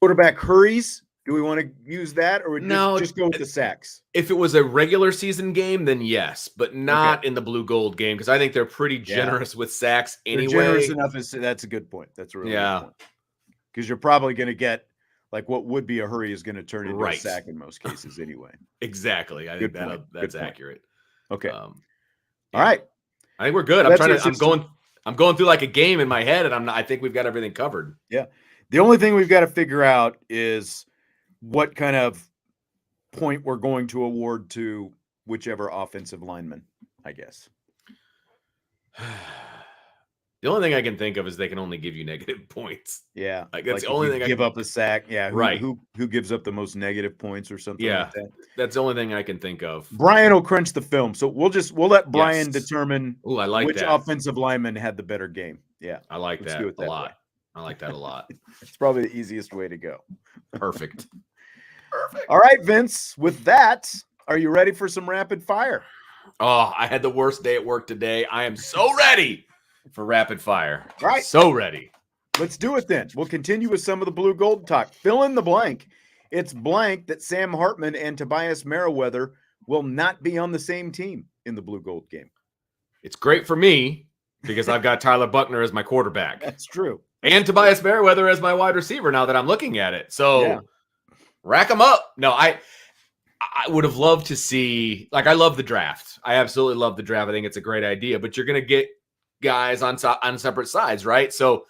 quarterback hurries. Do we want to use that or just go with the sacks? If it was a regular season game, then yes, but not in the blue gold game because I think they're pretty generous with sacks anyway. They're generous enough. That's a good point. That's a really good point. Because you're probably going to get like what would be a hurry is going to turn into a sack in most cases anyway. Exactly. I think that's accurate. Okay. All right. I think we're good. I'm going through like a game in my head, and I think we've got everything covered. Yeah. The only thing we've got to figure out is what kind of point we're going to award to whichever offensive lineman, I guess. The only thing I can think of is they can only give you negative points. Yeah. Like that's the only thing. Give up a sack. Yeah. Right. Who gives up the most negative points or something like that? That's the only thing I can think of. Brian will crunch the film. So we'll let Brian determine which offensive lineman had the better game. Yeah. I like that a lot. I like that a lot. It's probably the easiest way to go. Perfect. All right, Vince. With that, are you ready for some rapid fire? Oh, I had the worst day at work today. I am so ready for rapid fire. All right. So ready. Let's do it then. We'll continue with some of the blue gold talk. Fill in the blank. It's blank that Sam Hartman and Tobias Merriweather will not be on the same team in the blue gold game. It's great for me because I've got Tyler Buckner as my quarterback. That's true. And Tobias Merriweather as my wide receiver now that I'm looking at it. So rack them up. No, I would have loved to see, like, I love the draft. I absolutely love the draft. I think it's a great idea, but you're going to get guys on separate sides, right? So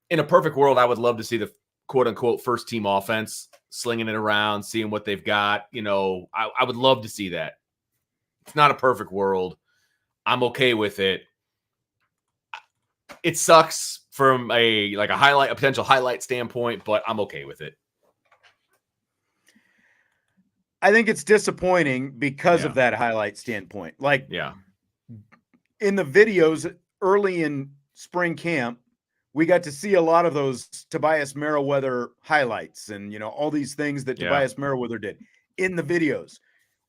in a perfect world, I would love to see the quote unquote first team offense slinging it around, seeing what they've got. I would love to see that. It's not a perfect world. I'm okay with it. It sucks from a potential highlight standpoint, but I'm okay with it. I think it's disappointing because of that highlight standpoint. Like, in the videos early in spring camp, we got to see a lot of those Tobias Merriweather highlights and, all these things that Tobias Merriweather did in the videos.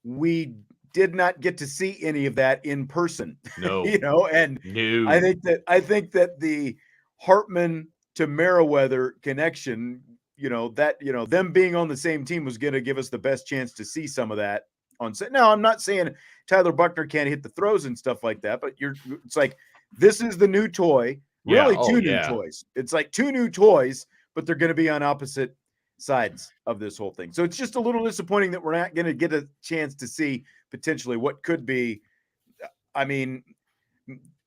We did not get to see any of that in person. No. And No. I think that the Hartman to Merriweather connection, them being on the same team was going to give us the best chance to see some of that on set. Now, I'm not saying Tyler Buckner can't hit the throws and stuff like that, but it's like, this is the new toy. Really, two new toys. It's like two new toys, but they're going to be on opposite sides of this whole thing. So it's just a little disappointing that we're not going to get a chance to see potentially what could be,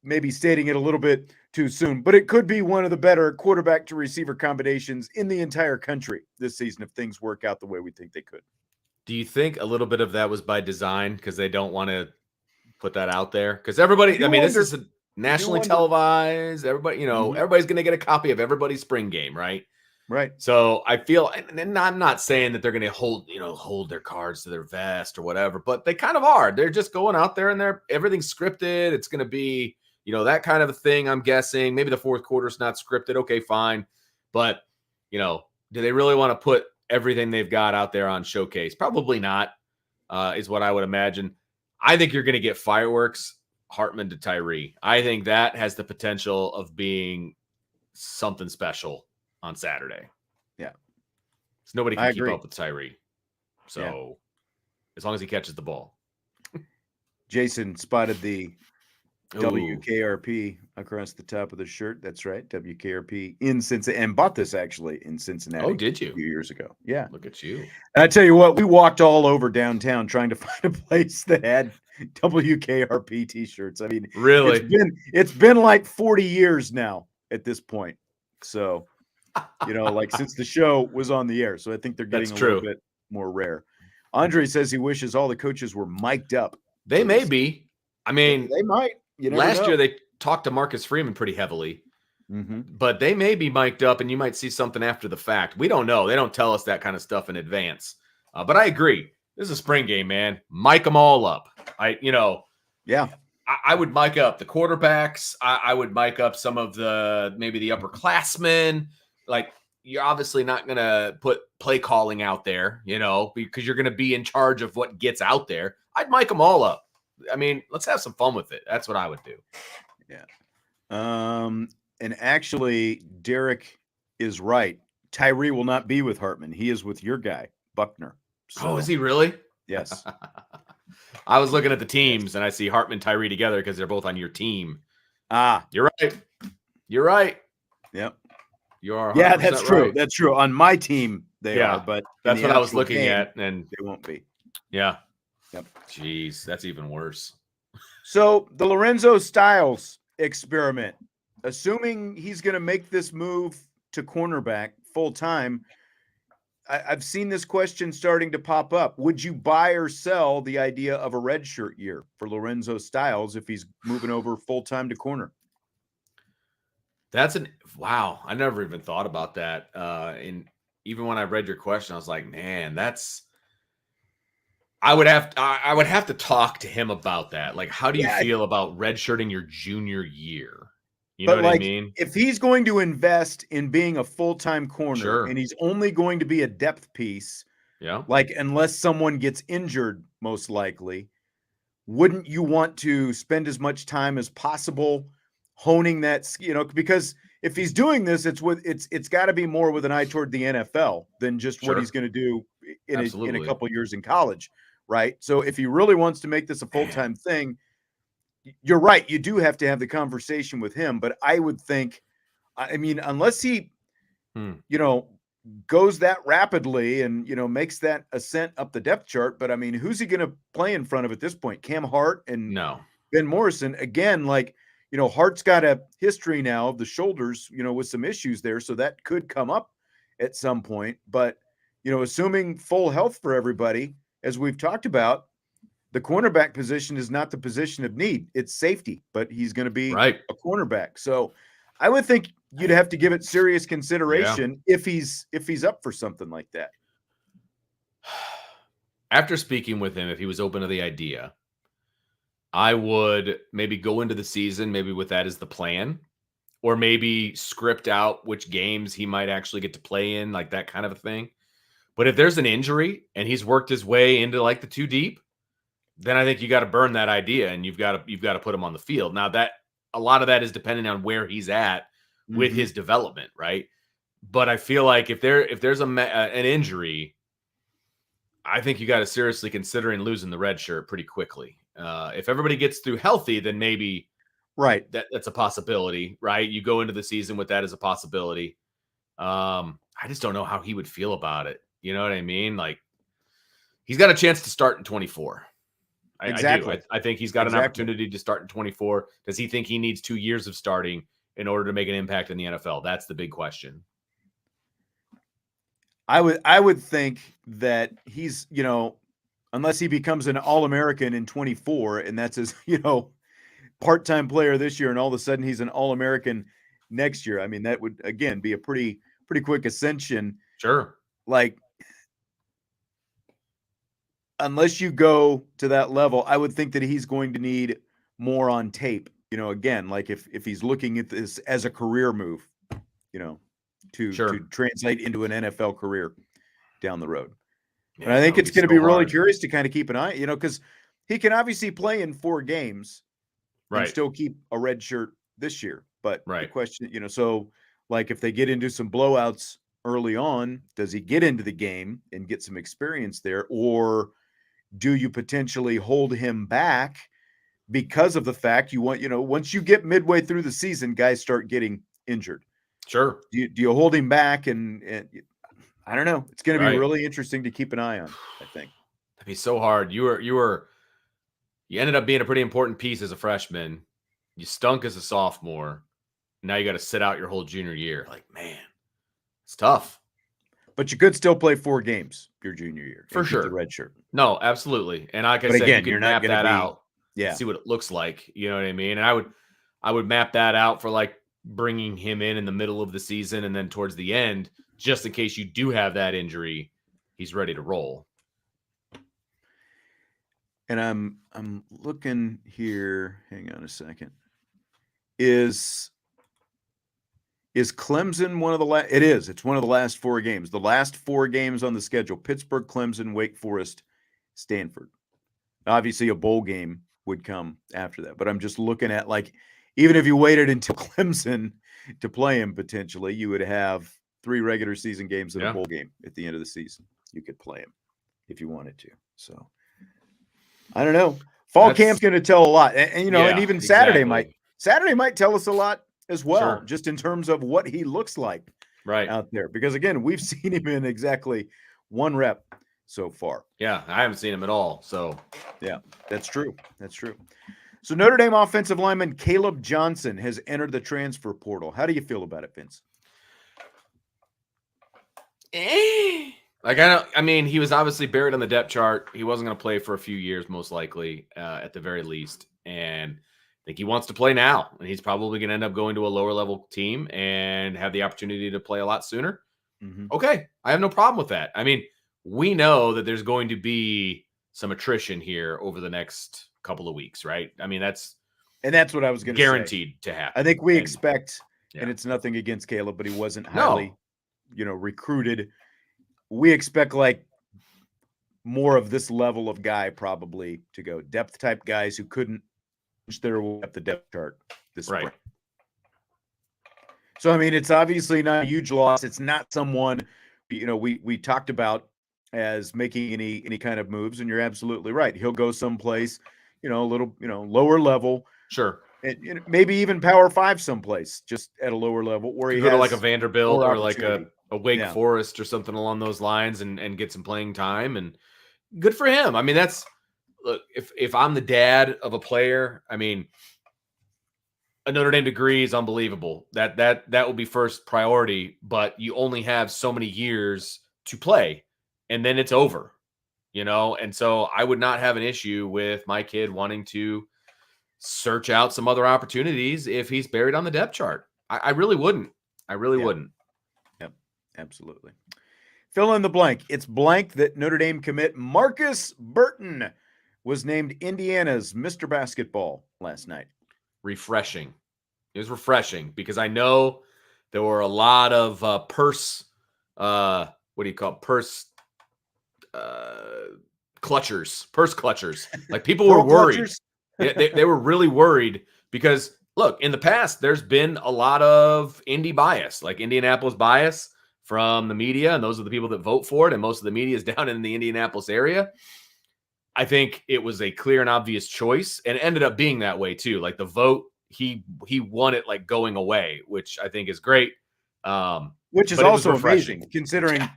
maybe stating it a little bit too soon, but it could be one of the better quarterback to receiver combinations in the entire country this season if things work out the way we think they could. Do you think a little bit of that was by design because they don't want to put that out there? Because everybody, this is a nationally televised. Everybody, everybody's going to get a copy of everybody's spring game, right? Right. So I feel, and I'm not saying that they're going to hold their cards to their vest or whatever, but they kind of are. They're just going out there and everything's scripted. It's going to be, that kind of a thing. I'm guessing maybe the fourth quarter's not scripted. Okay, fine. But, do they really want to put everything they've got out there on showcase? Probably not, is what I would imagine. I think you're going to get fireworks, Hartman to Tyree. I think that has the potential of being something special on Saturday. Yeah. So nobody can keep up with Tyree. So as long as he catches the ball. Jason spotted the WKRP across the top of the shirt. That's right. WKRP in Cincinnati, and bought this actually in Cincinnati. Oh, did you? A few years ago. Yeah. Look at you. And I tell you what, we walked all over downtown trying to find a place that had WKRP t-shirts. I mean, really, it's been like 40 years now at this point. So, like since the show was on the air. So I think they're getting little bit more rare. Andre says he wishes all the coaches were mic'd up. They may be. I mean, they might. Last year they talked to Marcus Freeman pretty heavily, but they may be mic'd up, and you might see something after the fact. We don't know. They don't tell us that kind of stuff in advance. But I agree. This is a spring game, man. Mic them all up. I would mic up the quarterbacks. I would mic up some of maybe the upperclassmen. Like, you're obviously not going to put play calling out there, because you're going to be in charge of what gets out there. I'd mic them all up. I mean, let's have some fun with it. That's what I would do. Yeah. And actually, Derek is right. Tyree will not be with Hartman. He is with your guy, Buckner. So, is he really? Yes. I was looking at the teams, and I see Hartman, Tyree together because they're both on your team. You're right. Yep. You are. Yeah, that's true. Right. That's true. On my team, they are, but that's what I was looking at, and they won't be. Yeah. Yep. Jeez, that's even worse. So the Lorenzo Styles experiment, assuming he's going to make this move to cornerback full time, I've seen this question starting to pop up. Would you buy or sell the idea of a redshirt year for Lorenzo Styles if he's moving over full time to corner? Wow. I never even thought about that. And even when I read your question, I was like, man, I would have to talk to him about that. Like, how do you feel about redshirting your junior year? You know what I mean? If he's going to invest in being a full-time corner and he's only going to be a depth piece, unless someone gets injured, most likely, wouldn't you want to spend as much time as possible honing that, because if he's doing this, it's got to be more with an eye toward the NFL than just what he's going to do in a couple of years in college. Right. So if he really wants to make this a full-time thing, you're right. You do have to have the conversation with him. But I would think, unless he, goes that rapidly and, makes that ascent up the depth chart. But who's he going to play in front of at this point? Cam Hart and Ben Morrison. Again, Hart's got a history now of the shoulders, with some issues there. So that could come up at some point. But, assuming full health for everybody, as we've talked about, the cornerback position is not the position of need. It's safety, but he's going to be a cornerback. So I would think you'd have to give it serious consideration if he's up for something like that. After speaking with him, if he was open to the idea, I would maybe go into the season, maybe with that as the plan, or maybe script out which games he might actually get to play in, like that kind of a thing. But if there's an injury and he's worked his way into like the 2 deep, then I think you got to burn that idea and you've got to put him on the field. Now that a lot of that is depending on where he's at with his development, right? But I feel like if there's an injury, I think you got to seriously considering losing the red shirt pretty quickly. If everybody gets through healthy, then maybe that's a possibility, right? You go into the season with that as a possibility. I just don't know how he would feel about it. You know what I mean? Like he's got a chance to start in 24. Exactly. I do. I think he's got an opportunity to start in 24. Does he think he needs 2 years of starting in order to make an impact in the NFL? That's the big question. I would think that he's, unless he becomes an All-American in 24 and that's his, part-time player this year and all of a sudden he's an All-American next year. I mean, that would again be a pretty quick ascension. Sure. Like unless you go to that level, I would think that he's going to need more on tape. Again, like if he's looking at this as a career move, to translate into an NFL career down the road. Yeah, and I think it's going to be really curious to kind of keep an eye, because he can obviously play in 4 games and still keep a red shirt this year. But the question, so like if they get into some blowouts early on, does he get into the game and get some experience there? Or do you potentially hold him back because of the fact you want, once you get midway through the season, guys start getting injured. Sure. Do you hold him back? And I don't know. It's going to be really interesting to keep an eye on, I think. That'd be so hard. You ended up being a pretty important piece as a freshman. You stunk as a sophomore. Now you got to sit out your whole junior year. Like, man, it's tough. But you could still play 4 games your junior year. For sure. The red shirt. No, absolutely. And like I said, again, you can map that out. Yeah. See what it looks like. You know what I mean? And I would map that out for like bringing him in the middle of the season and then towards the end, just in case you do have that injury, he's ready to roll. And I'm looking here. Hang on a second. Is Clemson one of the last? It is. It's one of the last 4 games. The last 4 games on the schedule: Pittsburgh, Clemson, Wake Forest, Stanford. Obviously, a bowl game would come after that. But I'm just looking at, like, even if you waited until Clemson to play him potentially, you would have 3 regular season games and a bowl game at the end of the season. You could play him if you wanted to. So I don't know. Fall camp's going to tell a lot, and and even Saturday might tell us a lot as well, just in terms of what he looks like out there. Because again, we've seen him in exactly 1 rep so far. Yeah, I haven't seen him at all. So yeah, that's true. That's true. So Notre Dame offensive lineman Caleb Johnson has entered the transfer portal. How do you feel about it, Vince? I mean, he was obviously buried on the depth chart. He wasn't going to play for a few years, most likely, at the very least. And I think he wants to play now. And he's probably going to end up going to a lower level team and have the opportunity to play a lot sooner. Mm-hmm. Okay. I have no problem with that. I mean, we know that there's going to be some attrition here over the next couple of weeks, right? I mean, that's what I was going to say. Guaranteed to happen. I think we expect, and it's nothing against Caleb, but he wasn't highly, recruited. We expect like more of this level of guy probably to go. Depth type guys who couldn't push their way up the depth chart this spring. So, I mean, it's obviously not a huge loss. It's not someone, we talked about as making any kind of moves, and you're absolutely right. He'll go someplace, a little, lower level. Sure. And maybe even Power 5 someplace, just at a lower level where he go to like a Vanderbilt or like a Wake Forest or something along those lines and get some playing time, and good for him. I mean, look, if I'm the dad of a player, I mean, a Notre Dame degree is unbelievable. That will be first priority, but you only have so many years to play and then it's over, And so I would not have an issue with my kid wanting to search out some other opportunities if he's buried on the depth chart. I really wouldn't. I really wouldn't. Yep, absolutely. Fill in the blank. It's blank that Notre Dame commit Marcus Burton was named Indiana's Mr. Basketball last night. Refreshing. It was refreshing because I know there were a lot of purse clutchers. Like people were Pearl worried. clutchers? They were really worried because look, in the past, there's been a lot of Indy bias, like Indianapolis bias from the media, and those are the people that vote for it. And most of the media is down in the Indianapolis area. I think it was a clear and obvious choice, and it ended up being that way too. Like the vote, he won it like going away, which I think is great. Which is but it was also refreshing. amazing considering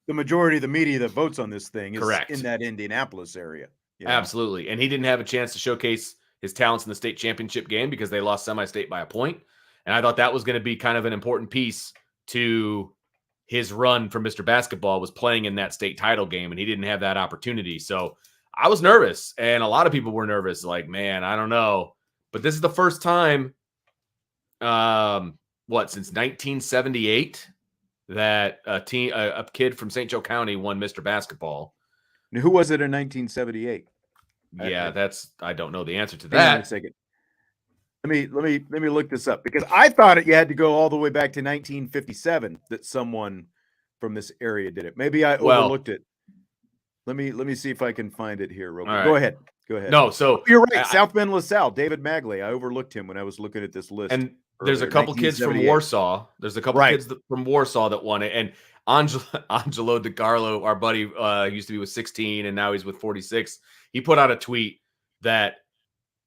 the majority of the media that votes on this thing is Correct. in that Indianapolis area. You know? Absolutely. And he didn't have a chance to showcase his talents in the state championship game because they lost semi-state by a point. And I thought that was going to be kind of an important piece to his run for Mr. Basketball, was playing in that state title game, and he didn't have that opportunity. So I was nervous, and a lot of people were nervous. Like, man, I don't know. But this is the first time, since 1978 that a kid from St. Joe County won Mr. Basketball. Now, who was it in 1978? Yeah, I don't know the answer to Hang on that. a second. Let me look this up because I thought you had to go all the way back to 1957 that someone from this area did it. Maybe I overlooked it. Let me see if I can find it here real quick. Right. Go ahead. No, so you're right. South Bend LaSalle, David Magley. I overlooked him when I was looking at this list. And there's a couple kids from Warsaw. There's a couple kids from Warsaw that won it. And Angelo DiCarlo, our buddy, used to be with 16 and now he's with 46. He put out a tweet that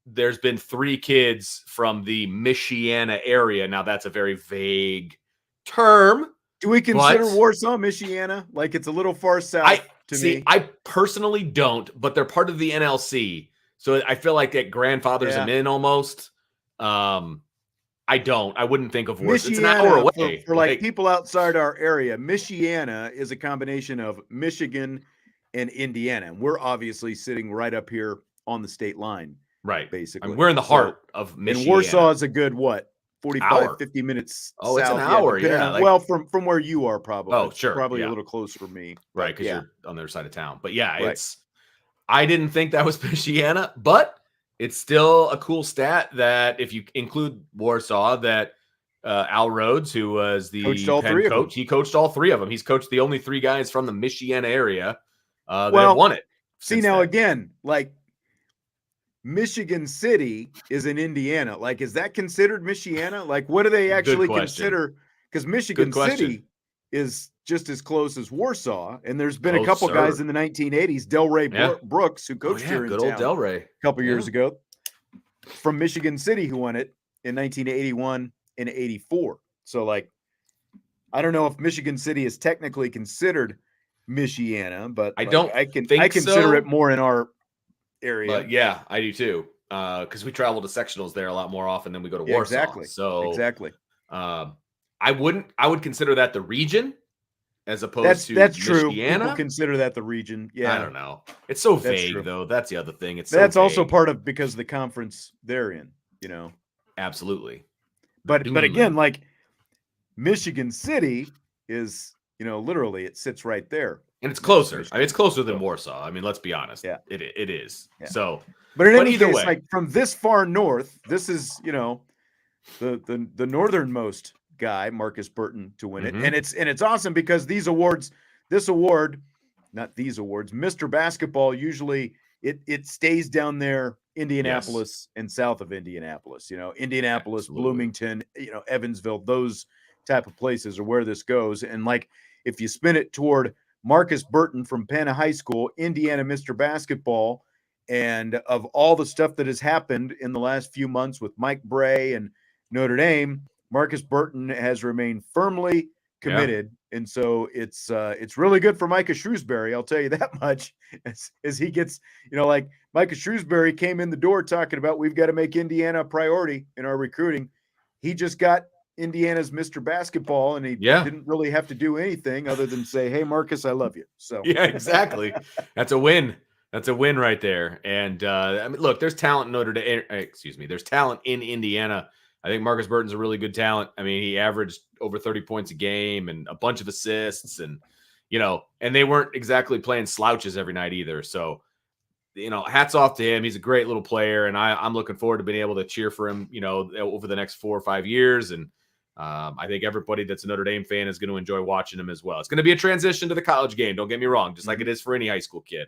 there's been 3 kids from the Michiana area. Now that's a very vague term. Do we consider Warsaw, Michiana? Like it's a little far south to me. I personally don't, but they're part of the NLC. So I feel like it grandfathers them in almost. I wouldn't think of Warsaw. It's an hour away. For like people outside our area, Michiana is a combination of Michigan and Indiana. And we're obviously sitting right up here on the state line. Right. Basically. I mean, we're in the heart of Michiana. And Warsaw is a good, 45, 50 minutes south. It's an hour, well, from where you are probably. Oh, sure. Probably a little closer for me. Right, because you're on the other side of town. But I didn't think that was Michiana, but it's still a cool stat that if you include Warsaw, that Al Rhodes, who was the Penn coach, he coached all 3 of them. He's coached the only 3 guys from the Michiana area that have won it. See, now again, like Michigan City is in Indiana. Like, is that considered Michiana? Like, what do they actually consider? Because Michigan City is just as close as Warsaw, and there's been a couple guys in the 1980s, Delray Brooks, who coached here in good town old Delray a couple years ago, from Michigan City, who won it in 1981 and 84. So, like, I don't know if Michigan City is technically considered Michiana, but I consider it more in our area. But yeah, I do too. Because we travel to sectionals there a lot more often than we go to Warsaw. Exactly. So exactly. I would consider that the region as opposed to that's Michiana. True. People consider that the region. Yeah. I don't know. It's so vague though. That's the other thing. That's also part of because of the conference they're in, you know. Absolutely. But again, like Michigan City is, you know, literally it sits right there. And it's closer. I mean, it's closer than Warsaw. I mean, let's be honest. Yeah. It is. Yeah. So, but in any case, like from this far north, this is, you know, the northernmost guy, Marcus Burton, to win it. And it's awesome because Mr. Basketball, usually it stays down there, Indianapolis and south of Indianapolis, you know, Indianapolis, Bloomington, you know, Evansville, those type of places are where this goes. And like, if you spin it toward Marcus Burton from Penn High School, Indiana Mr. Basketball, and of all the stuff that has happened in the last few months with Mike Bray and Notre Dame, Marcus Burton has remained firmly committed. Yeah. And so it's really good for Micah Shrewsbury. I'll tell you that much as he gets, you know, like Micah Shrewsbury came in the door talking about, we've got to make Indiana a priority in our recruiting. He just got Indiana's Mr. Basketball, and he didn't really have to do anything other than say, "Hey, Marcus, I love you." So yeah, exactly. That's a win. That's a win right there. And I mean, look, there's talent in Notre Dame. There's talent in Indiana. I think Marcus Burton's a really good talent. I mean, he averaged over 30 points a game and a bunch of assists, and you know, and they weren't exactly playing slouches every night either. So hats off to him. He's a great little player, and I'm looking forward to being able to cheer for him, over the next 4 or 5 years. And I think everybody that's a Notre Dame fan is going to enjoy watching him as well. It's going to be a transition to the college game. Don't get me wrong, just like it is for any high school kid.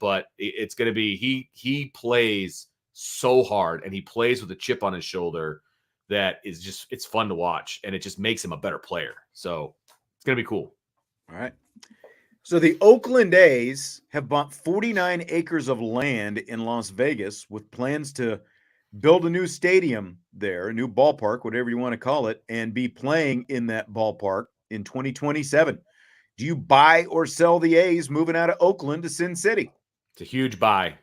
But it's going to be he plays so hard, and he plays with a chip on his shoulder that is just it's fun to watch, and it just makes him a better player. So it's going to be cool. All right. So the Oakland A's have bought 49 acres of land in Las Vegas with plans to build a new stadium there, a new ballpark, whatever you want to call it, and be playing in that ballpark in 2027. Do you buy or sell the A's moving out of Oakland to Sin City? It's a huge buy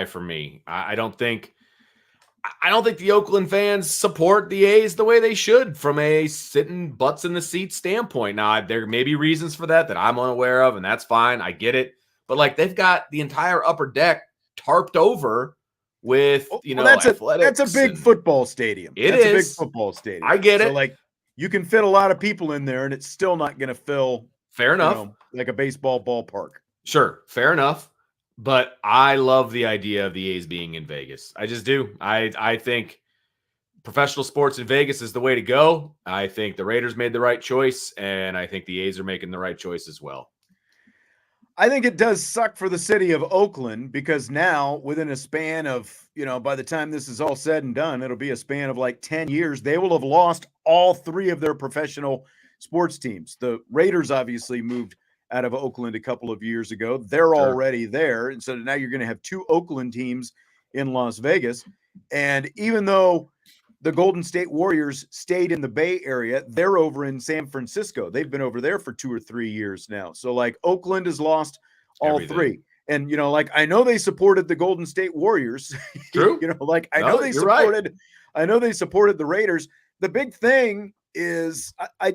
for me. I don't think the Oakland fans support the A's the way they should from a sitting butts in the seat standpoint. Now, there may be reasons for that I'm unaware of, and that's fine. I get it. But they've got the entire upper deck tarped over with, that's a big football stadium. That's a big football stadium. I get it. So you can fit a lot of people in there, and it's still not going to fill. Fair enough. Like a baseball ballpark. Sure. Fair enough. But I love the idea of the A's being in Vegas. I just do. I think professional sports in Vegas is the way to go. I think the Raiders made the right choice, and I think the A's are making the right choice as well. I think it does suck for the city of Oakland because now within a span of, by the time this is all said and done, it'll be a span of 10 years. They will have lost all 3 of their professional sports teams. The Raiders obviously moved out of Oakland a couple of years ago. They're already there. And so now you're going to have 2 Oakland teams in Las Vegas. And even though the Golden State Warriors stayed in the Bay Area, they're over in San Francisco. They've been over there for 2 or 3 years now. So Oakland has lost all everything. 3. And, I know they supported the Golden State Warriors. True. I know they supported the Raiders. The big thing is I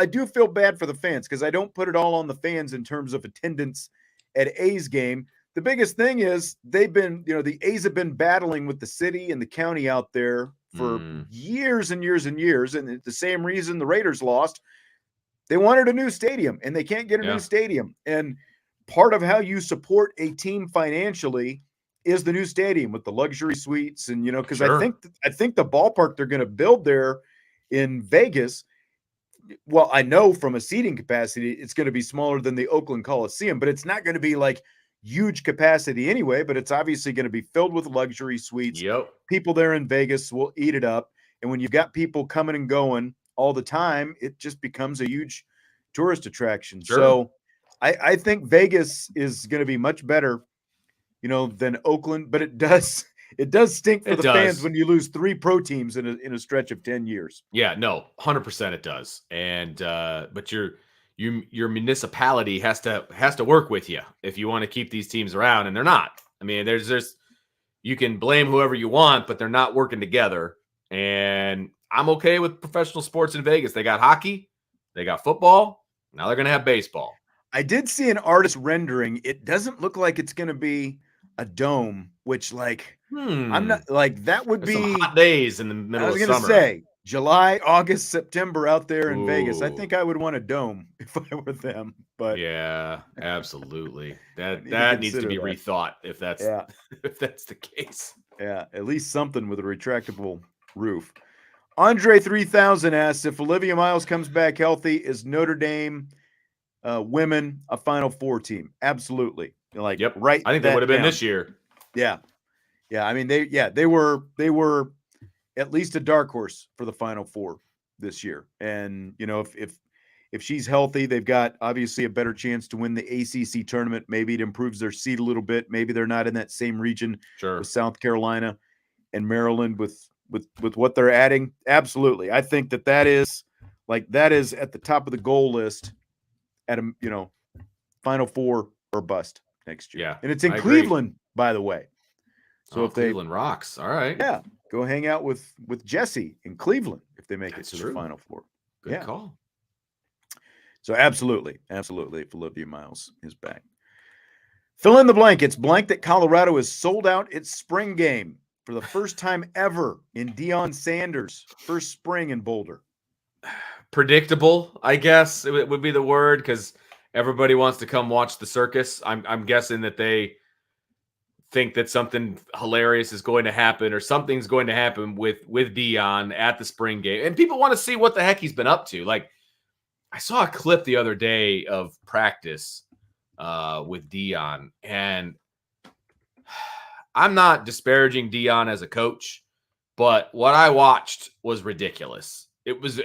do feel bad for the fans because I don't put it all on the fans in terms of attendance at A's game. The biggest thing is they've been, the A's have been battling with the city and the county out there for years and years and years. And the same reason the Raiders lost, they wanted a new stadium and they can't get a new stadium. And part of how you support a team financially is the new stadium with the luxury suites. And, because I think the ballpark they're going to build there in Vegas, well, I know from a seating capacity, it's going to be smaller than the Oakland Coliseum, but it's not going to be huge capacity anyway, but it's obviously going to be filled with luxury suites. Yep. People there in Vegas will eat it up. And when you've got people coming and going all the time, it just becomes a huge tourist attraction. Sure. So I think Vegas is going to be much better, than Oakland, but it does stink for the fans when you lose 3 pro teams in a stretch of 10 years. Yeah, no, 100% it does. And but your municipality has to work with you if you want to keep these teams around, and they're not. I mean, there's you can blame whoever you want, but they're not working together. And I'm okay with professional sports in Vegas. They got hockey, they got football, now they're going to have baseball. I did see an artist rendering. It doesn't look like it's going to be a dome, which I'm not that would There's be some hot days in the middle of summer. I was going to say July, August, September out there in Vegas. I think I would want a dome if I were them. But yeah, absolutely. That needs to be rethought if that's the case. Yeah, at least something with a retractable roof. Andre 3000 asks if Olivia Miles comes back healthy, is Notre Dame women a Final Four team? Absolutely. Yep. Right. I think they would have been this year. Yeah. Yeah. I mean, they were at least a dark horse for the Final Four this year. And, if she's healthy, they've got obviously a better chance to win the ACC tournament. Maybe it improves their seed a little bit. Maybe they're not in that same region with South Carolina and Maryland with what they're adding. Absolutely. I think that is at the top of the goal list at a, Final Four or bust next year. Yeah. And it's in Cleveland, by the way. So if Cleveland rocks. All right. Yeah. Go hang out with Jesse in Cleveland if they make it to the Final Four. Good call. So absolutely. If Olivia Miles is back. Fill in the blank. It's blank that Colorado has sold out its spring game for the first time ever in Deion Sanders' first spring in Boulder. Predictable, I guess it would be the word, because everybody wants to come watch the circus. I'm guessing that they think that something hilarious is going to happen or something's going to happen with Deion at the spring game. And people want to see what the heck he's been up to. Like, I saw a clip the other day of practice with Deion, and I'm not disparaging Deion as a coach, but what I watched was ridiculous. It was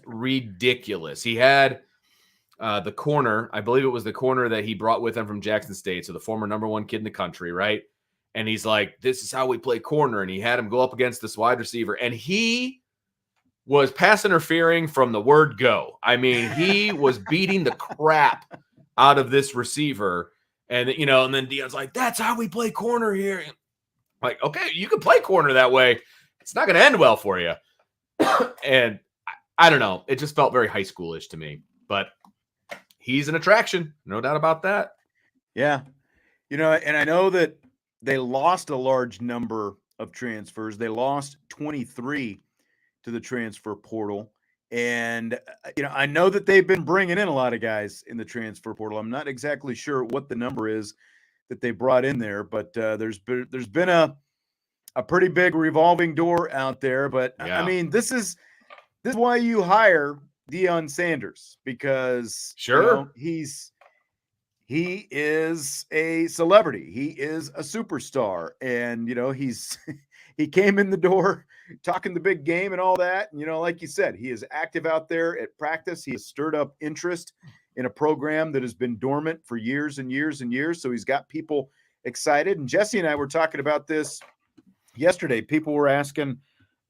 ridiculous. He had the corner, I believe it was the corner that he brought with him from Jackson State, so the former #1 kid in the country, right? And he's like, this is how we play corner, and he had him go up against this wide receiver, and he was pass interfering from the word go. I mean, he was beating the crap out of this receiver, and and then Deion's like, that's how we play corner here. Like, okay, you can play corner that way. It's not going to end well for you. And I don't know. It just felt very high schoolish to me, but he's an attraction. No doubt about that. Yeah. And I know that they lost a large number of transfers. They lost 23 to the transfer portal. And, I know that they've been bringing in a lot of guys in the transfer portal. I'm not exactly sure what the number is that they brought in there, but there's been a pretty big revolving door out there. But yeah. I mean, this is why you hire Deion Sanders, because sure, he is a celebrity. He is a superstar, and he came in the door talking the big game and all that. And, like you said, he is active out there at practice. He has stirred up interest in a program that has been dormant for years and years and years. So he's got people excited. And Jesse and I were talking about this yesterday. People were asking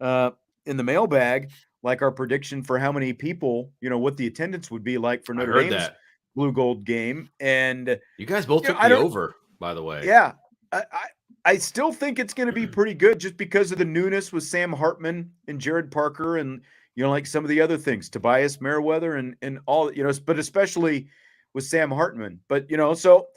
in the mailbag, like, our prediction for how many people, what the attendance would be like for Notre Dame's blue gold game. And you guys both took the over, by the way. Yeah. I still think it's going to be pretty good, just because of the newness with Sam Hartman and Jared Parker, and like some of the other things, Tobias Merriweather and all, but especially with Sam Hartman. But so,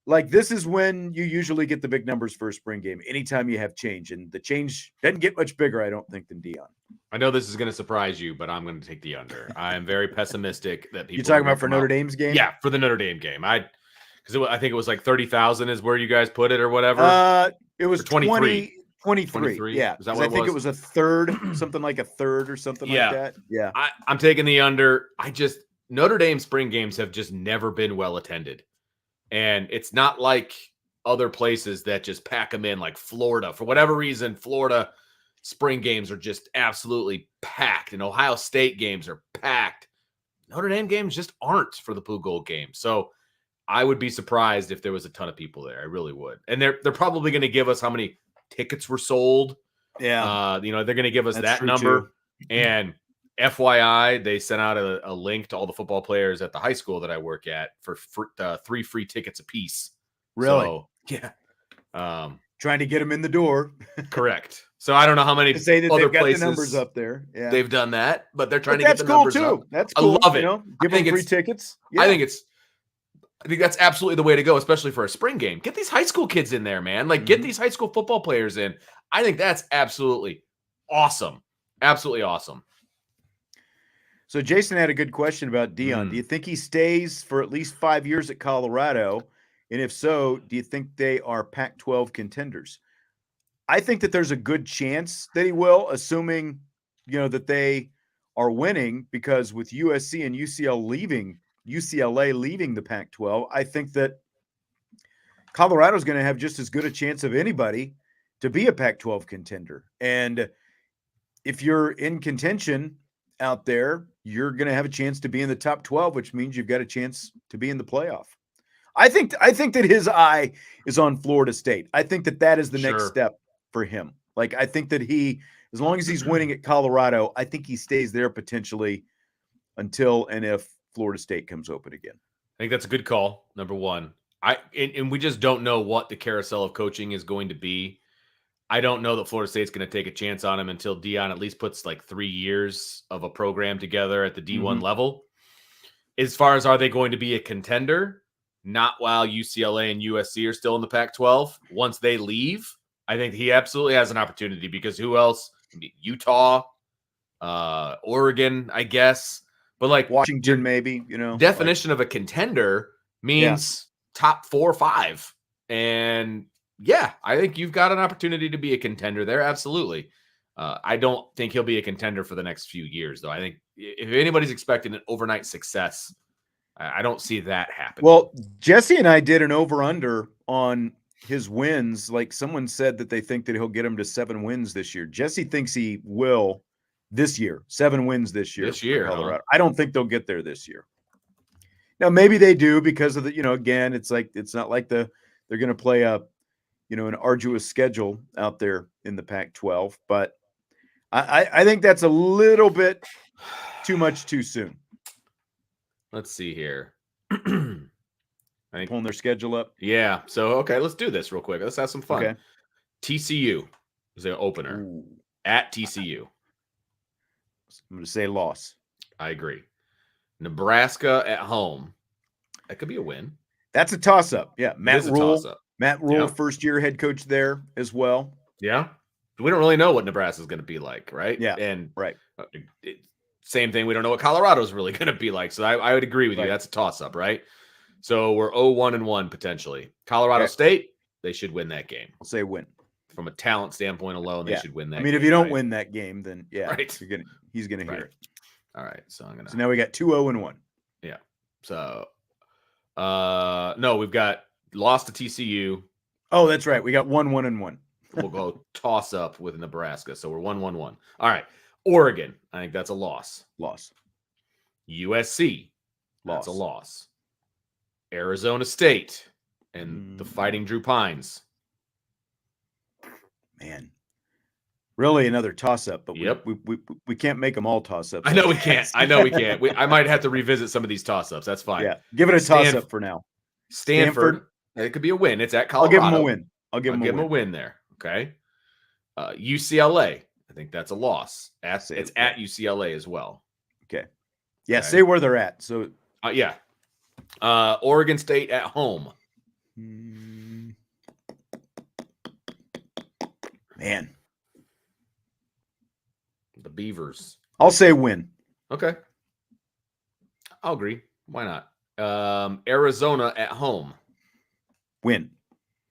like, this is when you usually get the big numbers for a spring game, anytime you have change, and the change doesn't get much bigger, I don't think, than Deion. I know this is going to surprise you, but I'm going to take the under. I am very pessimistic that people. You're talking about for Notre Dame's game? Yeah, for the Notre Dame game. I think it was like 30,000 is where you guys put it, or whatever. It was 23. 23. Yeah. Is that what it was? I think it was a third, something like a third or something like that. Yeah. I'm taking the under. Notre Dame spring games have just never been well attended. And it's not like other places that just pack them in, like Florida. For whatever reason, Florida spring games are just absolutely packed, and Ohio State games are packed. Notre Dame games just aren't for the Blue Gold game. So I would be surprised if there was a ton of people there. I really would. And they're probably going to give us how many tickets were sold. Yeah. They're going to give us that number. Too. And FYI, they sent out a link to all the football players at the high school that I work at for 3 free tickets apiece. Really? So, yeah. Trying to get them in the door. Correct. So I don't know how many to say that other they've got places the numbers up there. Yeah. They've done that, but they're trying to get the numbers too. up. That's cool. I love it. Give them free tickets. Yeah. I think that's absolutely the way to go, especially for a spring game. Get these high school kids in there, man. Like, get these high school football players in. I think that's absolutely awesome. Absolutely awesome. So Jason had a good question about Deion. Do you think he stays for at least 5 years at Colorado? And if so, do you think they are Pac-12 contenders? I think that there's a good chance that he will, assuming, that they are winning, because with USC and UCLA leaving the Pac-12, I think that Colorado's going to have just as good a chance of anybody to be a Pac-12 contender. And if you're in contention out there, you're going to have a chance to be in the top 12, which means you've got a chance to be in the playoff. I think that his eye is on Florida State. I think that is the next step for him. Like, I think that as long as he's winning at Colorado, I think he stays there potentially until and if Florida State comes open again. I think that's a good call, number one. And we just don't know what the carousel of coaching is going to be. I don't know that Florida State's going to take a chance on him until Deion at least puts like 3 years of a program together at the D1 level. As far as, are they going to be a contender? Not while UCLA and USC are still in the Pac-12. Once they leave, I think he absolutely has an opportunity, because who else? Utah, Oregon, I guess. But like Washington, maybe, definition of a contender means top 4 or 5. And Yeah, I think you've got an opportunity to be a contender there. Absolutely. I don't think he'll be a contender for the next few years, though. I think if anybody's expecting an overnight success, I don't see that happening. Well, Jesse and I did an over-under on his wins. Like someone said that they think that he'll get him to 7 wins this year. Jesse thinks he will this year, 7 wins this year. This year, for Colorado. huh? I don't think they'll get there this year. Now, maybe they do because of the, again, it's not like they're going to play an arduous schedule out there in the Pac-12, but I think that's a little bit too much too soon. Let's see here. I think pulling their schedule up. Yeah. So, okay, let's do this real quick. Let's have some fun. Okay. TCU is the opener. Ooh. At TCU. I'm going to say loss. I agree. Nebraska at home. That could be a win. That's a toss-up. Yeah. Matt Rule, yeah. First-year head coach there as well. Yeah. We don't really know what Nebraska is going to be like, right? Yeah. And right. Same thing. We don't know what Colorado is really going to be like. So I would agree with you. That's a toss-up, right? So we're 0-1-1 potentially. Colorado State, they should win that game. I'll say win. From a talent standpoint alone, they should win that game. I mean, if you don't win that game, then right. he's gonna hear it. All right. So I'm gonna. So now we got 2-0-1. Yeah. So no, we've got lost to TCU. Oh, that's right. We got 1-1-1. We'll go toss up with Nebraska. So we're 1-1-1. All right. Oregon. I think that's a loss. Loss. USC. That's a loss. Arizona State and the Fighting Drew Pines. Man, really another toss-up, but yep. we can't make them all toss-ups. I know we can't. I might have to revisit some of these toss-ups. That's fine. Yeah, give it a toss-up for now. Stanford, it could be a win. It's at Colorado. I'll give them a win. I'll give them a win there. Okay. UCLA, I think that's a loss. It's at UCLA as well. Okay. Yeah, say where they're at. So yeah. Oregon State at home. Man. The Beavers. I'll say win. Okay. I'll agree. Why not? Arizona at home. Win.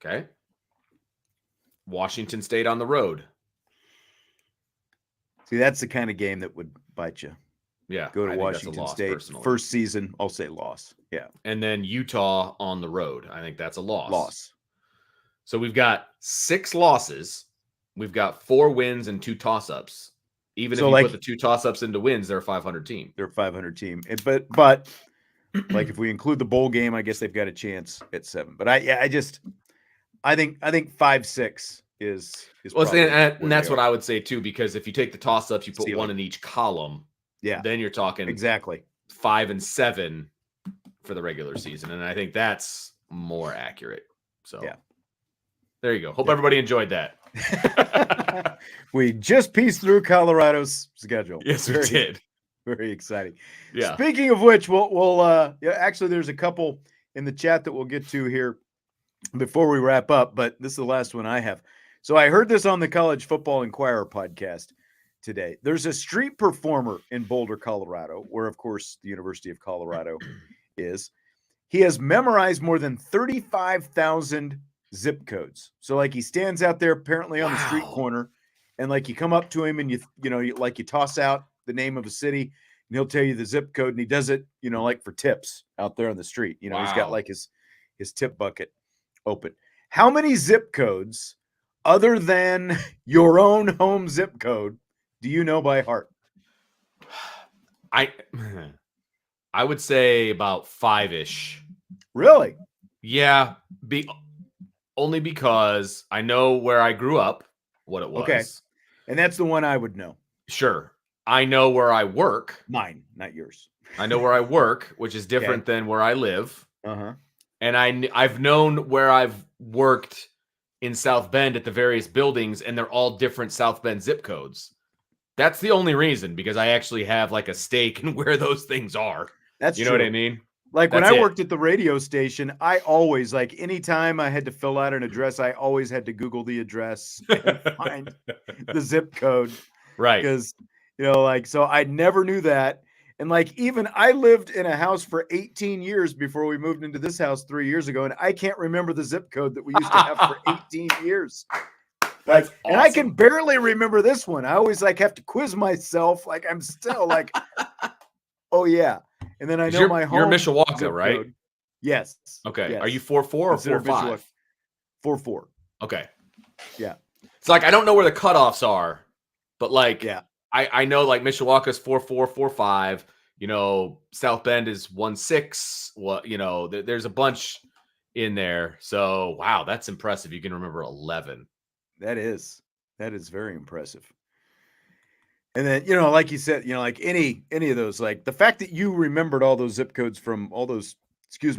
Okay. Washington State on the road. See, that's the kind of game that would bite you. Yeah. Go to Washington State. Personally. First season, I'll say loss. Yeah. And then Utah on the road. I think that's a loss. Loss. So we've got 6 losses. We've got 4 wins and 2 toss-ups. Even if you put the 2 toss-ups into wins, they're a 500 team. They're a 500 team. But like if we include the bowl game, I guess they've got a chance at 7. But I think 5-6 is well, and that's what I would say too, because if you take the toss-ups, you put 1 in each column. Yeah. Then you're talking exactly 5 and 7 for the regular season. And I think that's more accurate. So yeah. There you go. Hope everybody enjoyed that. We just pieced through Colorado's schedule. Yes, we did. Very exciting. Yeah. Speaking of which, we'll actually there's a couple in the chat that we'll get to here before we wrap up, but this is the last one I have. So I heard this on the College Football Inquirer podcast today. There's a street performer in Boulder, Colorado, where of course the University of Colorado is. He has memorized more than 35,000 zip codes. So like he stands out there apparently on the street corner, and like you come up to him and you toss out the name of a city and he'll tell you the zip code, and he does it, like for tips out there on the street. He's got like his tip bucket open. How many zip codes other than your own home zip code do you know by heart? I would say about 5-ish. Really? Yeah. Only because I know where I grew up, what it was. Okay. And that's the one I would know. Sure. I know where I work. Mine, not yours. I know where I work, which is different than where I live. Uh-huh. And I've known where I've worked in South Bend at the various buildings, and they're all different South Bend zip codes. That's the only reason, because I actually have like a stake in where those things are. That's you know what I mean? Like when I worked at the radio station, I always, like anytime I had to fill out an address, I always had to Google the address and find the zip code. Right. Because, so I never knew that. And like, even I lived in a house for 18 years before we moved into this house 3 years ago, and I can't remember the zip code that we used to have for 18 years. Like, That's and I can awesome. barely remember this one. I always like have to quiz myself. Like, I'm still like, oh yeah. And then I know my You're home Mishawaka, zip right? code. Yes. Okay. Yes. Are you 4-4 or Consider 4-5? 4-4. Okay. Yeah. It's like I don't know where the cutoffs are, but like Yeah. I know like Mishawaka's 4-4, 4-5. You know, South Bend is 1-6. Well, you know, there's a bunch in there. So wow, that's impressive. You can remember 11. That is very impressive. And then, you know, like you said, you know, like any of those, like the fact that you remembered all those zip codes from all those,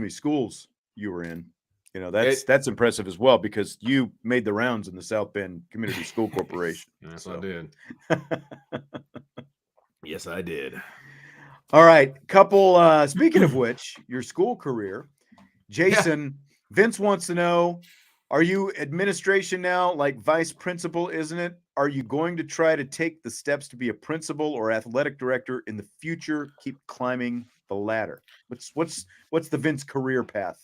schools you were in, you know, that's impressive as well, because you made the rounds in the South Bend Community School Corporation. Yes, I did. Yes, I did. All right, couple. Speaking of which, your school career, Jason, Vince wants to know: are you administration now, like vice principal? Isn't it? Are you going to try to take the steps to be a principal or athletic director in the future? Keep climbing the ladder. What's the Vince career path?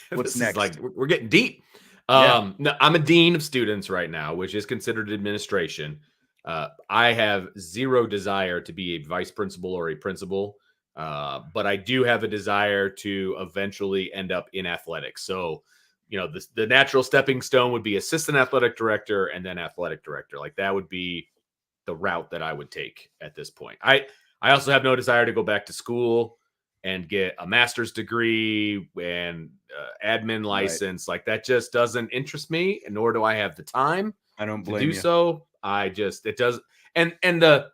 What's This next? is like we're getting deep. Yeah. No, I'm a dean of students right now, which is considered administration. I have zero desire to be a vice principal or a principal, but I do have a desire to eventually end up in athletics. So, you know, the natural stepping stone would be assistant athletic director and then athletic director. Like that would be the route that I would take at this point. I also have no desire to go back to school and get a master's degree and admin license. Like that just doesn't interest me, and nor do I have the time I don't to blame do you. so. It does. And the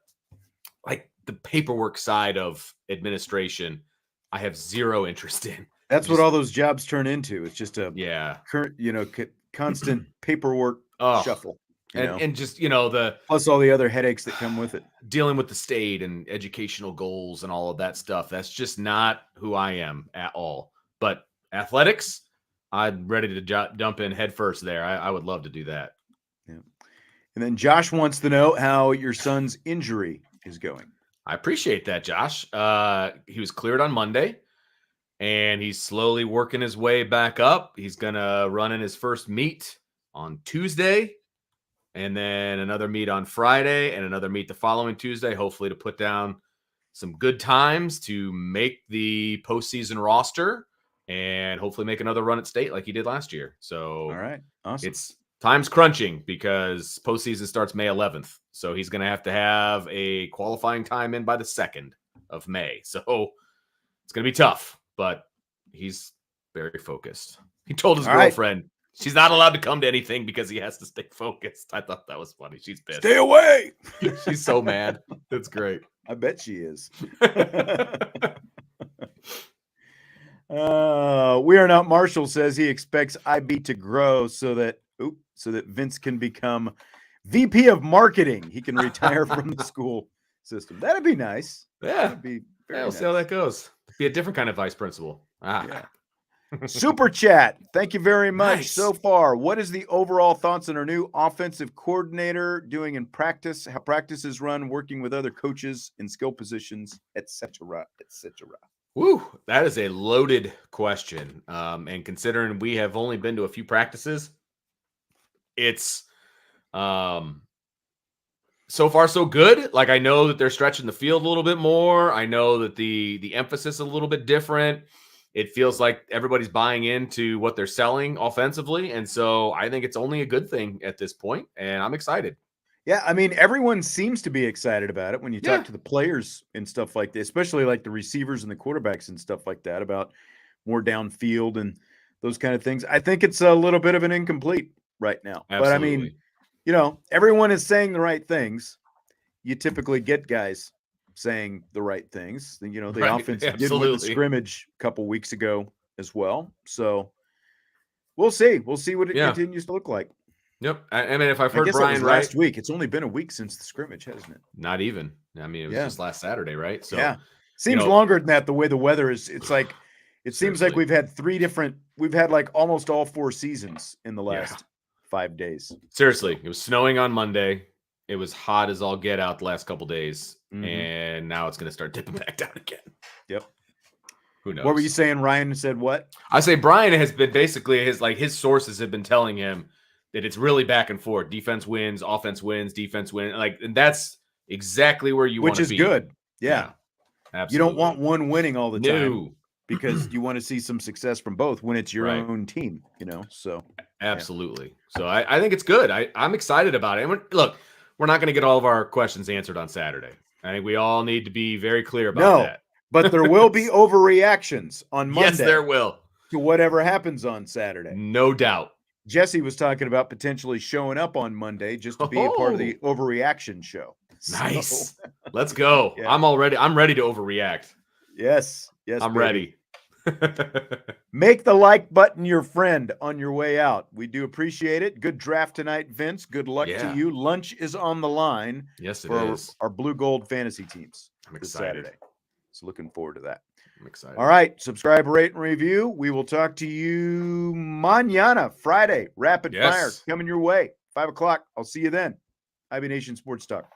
paperwork side of administration, I have zero interest in. That's what all those jobs turn into. It's just a constant paperwork shuffle. And just, you know, plus all the other headaches that come with it. Dealing with the state and educational goals and all of that stuff. That's just not who I am at all. But athletics, I'm ready to jump in head first there. I would love to do that. Yeah. And then Josh wants to know how your son's injury is going. I appreciate that, Josh. He was cleared on Monday, and he's slowly working his way back up. He's going to run in his first meet on Tuesday, and then another meet on Friday, and another meet the following Tuesday, hopefully to put down some good times to make the postseason roster and hopefully make another run at state like he did last year. So all right, awesome. It's time's crunching because postseason starts May 11th. So he's going to have a qualifying time in by the 2nd of May. So it's going to be tough, but he's very focused. He told his girlfriend she's not allowed to come to anything because he has to stay focused. I thought that was funny. She's pissed. Stay away. She's so mad. That's great. I bet she is. We Are Not Marshall says he expects IB to grow so that Vince can become VP of marketing. He can retire from the school system. That'd be nice. Yeah. That'd be very we'll nice. see how that goes. Be a different kind of vice principal. Yeah. Super chat. Thank you very much so far. What is the overall thoughts on our new offensive coordinator doing in practice? How practice is run, working with other coaches in skill positions, etc., etc. Woo, that is a loaded question. And considering we have only been to a few practices, it's so far so good. Like I know that they're stretching the field a little bit more. I know that the emphasis is a little bit different. It feels like everybody's buying into what they're selling offensively. And so I think it's only a good thing at this point, and I'm excited. Yeah, I mean, everyone seems to be excited about it when you talk to the players and stuff like this, especially like the receivers and the quarterbacks and stuff like that, about more downfield and those kind of things. I think it's a little bit of an incomplete right now. Absolutely. But I mean, you know, everyone is saying the right things. You typically get guys saying the right things. You know, the offense did win the scrimmage a couple weeks ago as well. So we'll see. We'll see what it continues to look like. Yep. I mean, if I've heard Brian right, last week, it's only been a week since the scrimmage, hasn't it? Not even. I mean, it was just last Saturday, right? So seems longer than that. The way the weather is, it's like it seems like we've had like almost all 4 seasons in the last 5 days. Seriously, it was snowing on Monday. It was hot as all get out the last couple days, Mhm. and now it's going to start dipping back down again. Yep. Who knows? What were you saying? Ryan said what? I say Brian has been basically his sources have been telling him that it's really back and forth. Defense wins, offense wins, defense wins. And that's exactly where you want to be. Which is good. Yeah. Absolutely. You don't want one winning all the time. No. Because you want to see some success from both when it's your Right. own team, so. Absolutely. So I think it's good. I'm excited about it. And look, we're not going to get all of our questions answered on Saturday. I think we all need to be very clear about that. But there will be overreactions on Monday. Yes, there will. To whatever happens on Saturday. No doubt. Jesse was talking about potentially showing up on Monday just to be a part of the overreaction show. Nice. So, let's go. Yeah. I'm ready to overreact. Yes. I'm ready. Make the like button your friend on your way out. We do appreciate it. Good draft tonight, Vince. Good luck to you. Lunch is on the line. Yes, it is. Our blue gold fantasy teams. I'm excited. Saturday. So looking forward to that. I'm excited. All right. Subscribe, rate, and review. We will talk to you mañana, Friday. Rapid fire coming your way. 5:00. I'll see you then. IB Nation Sports Talk.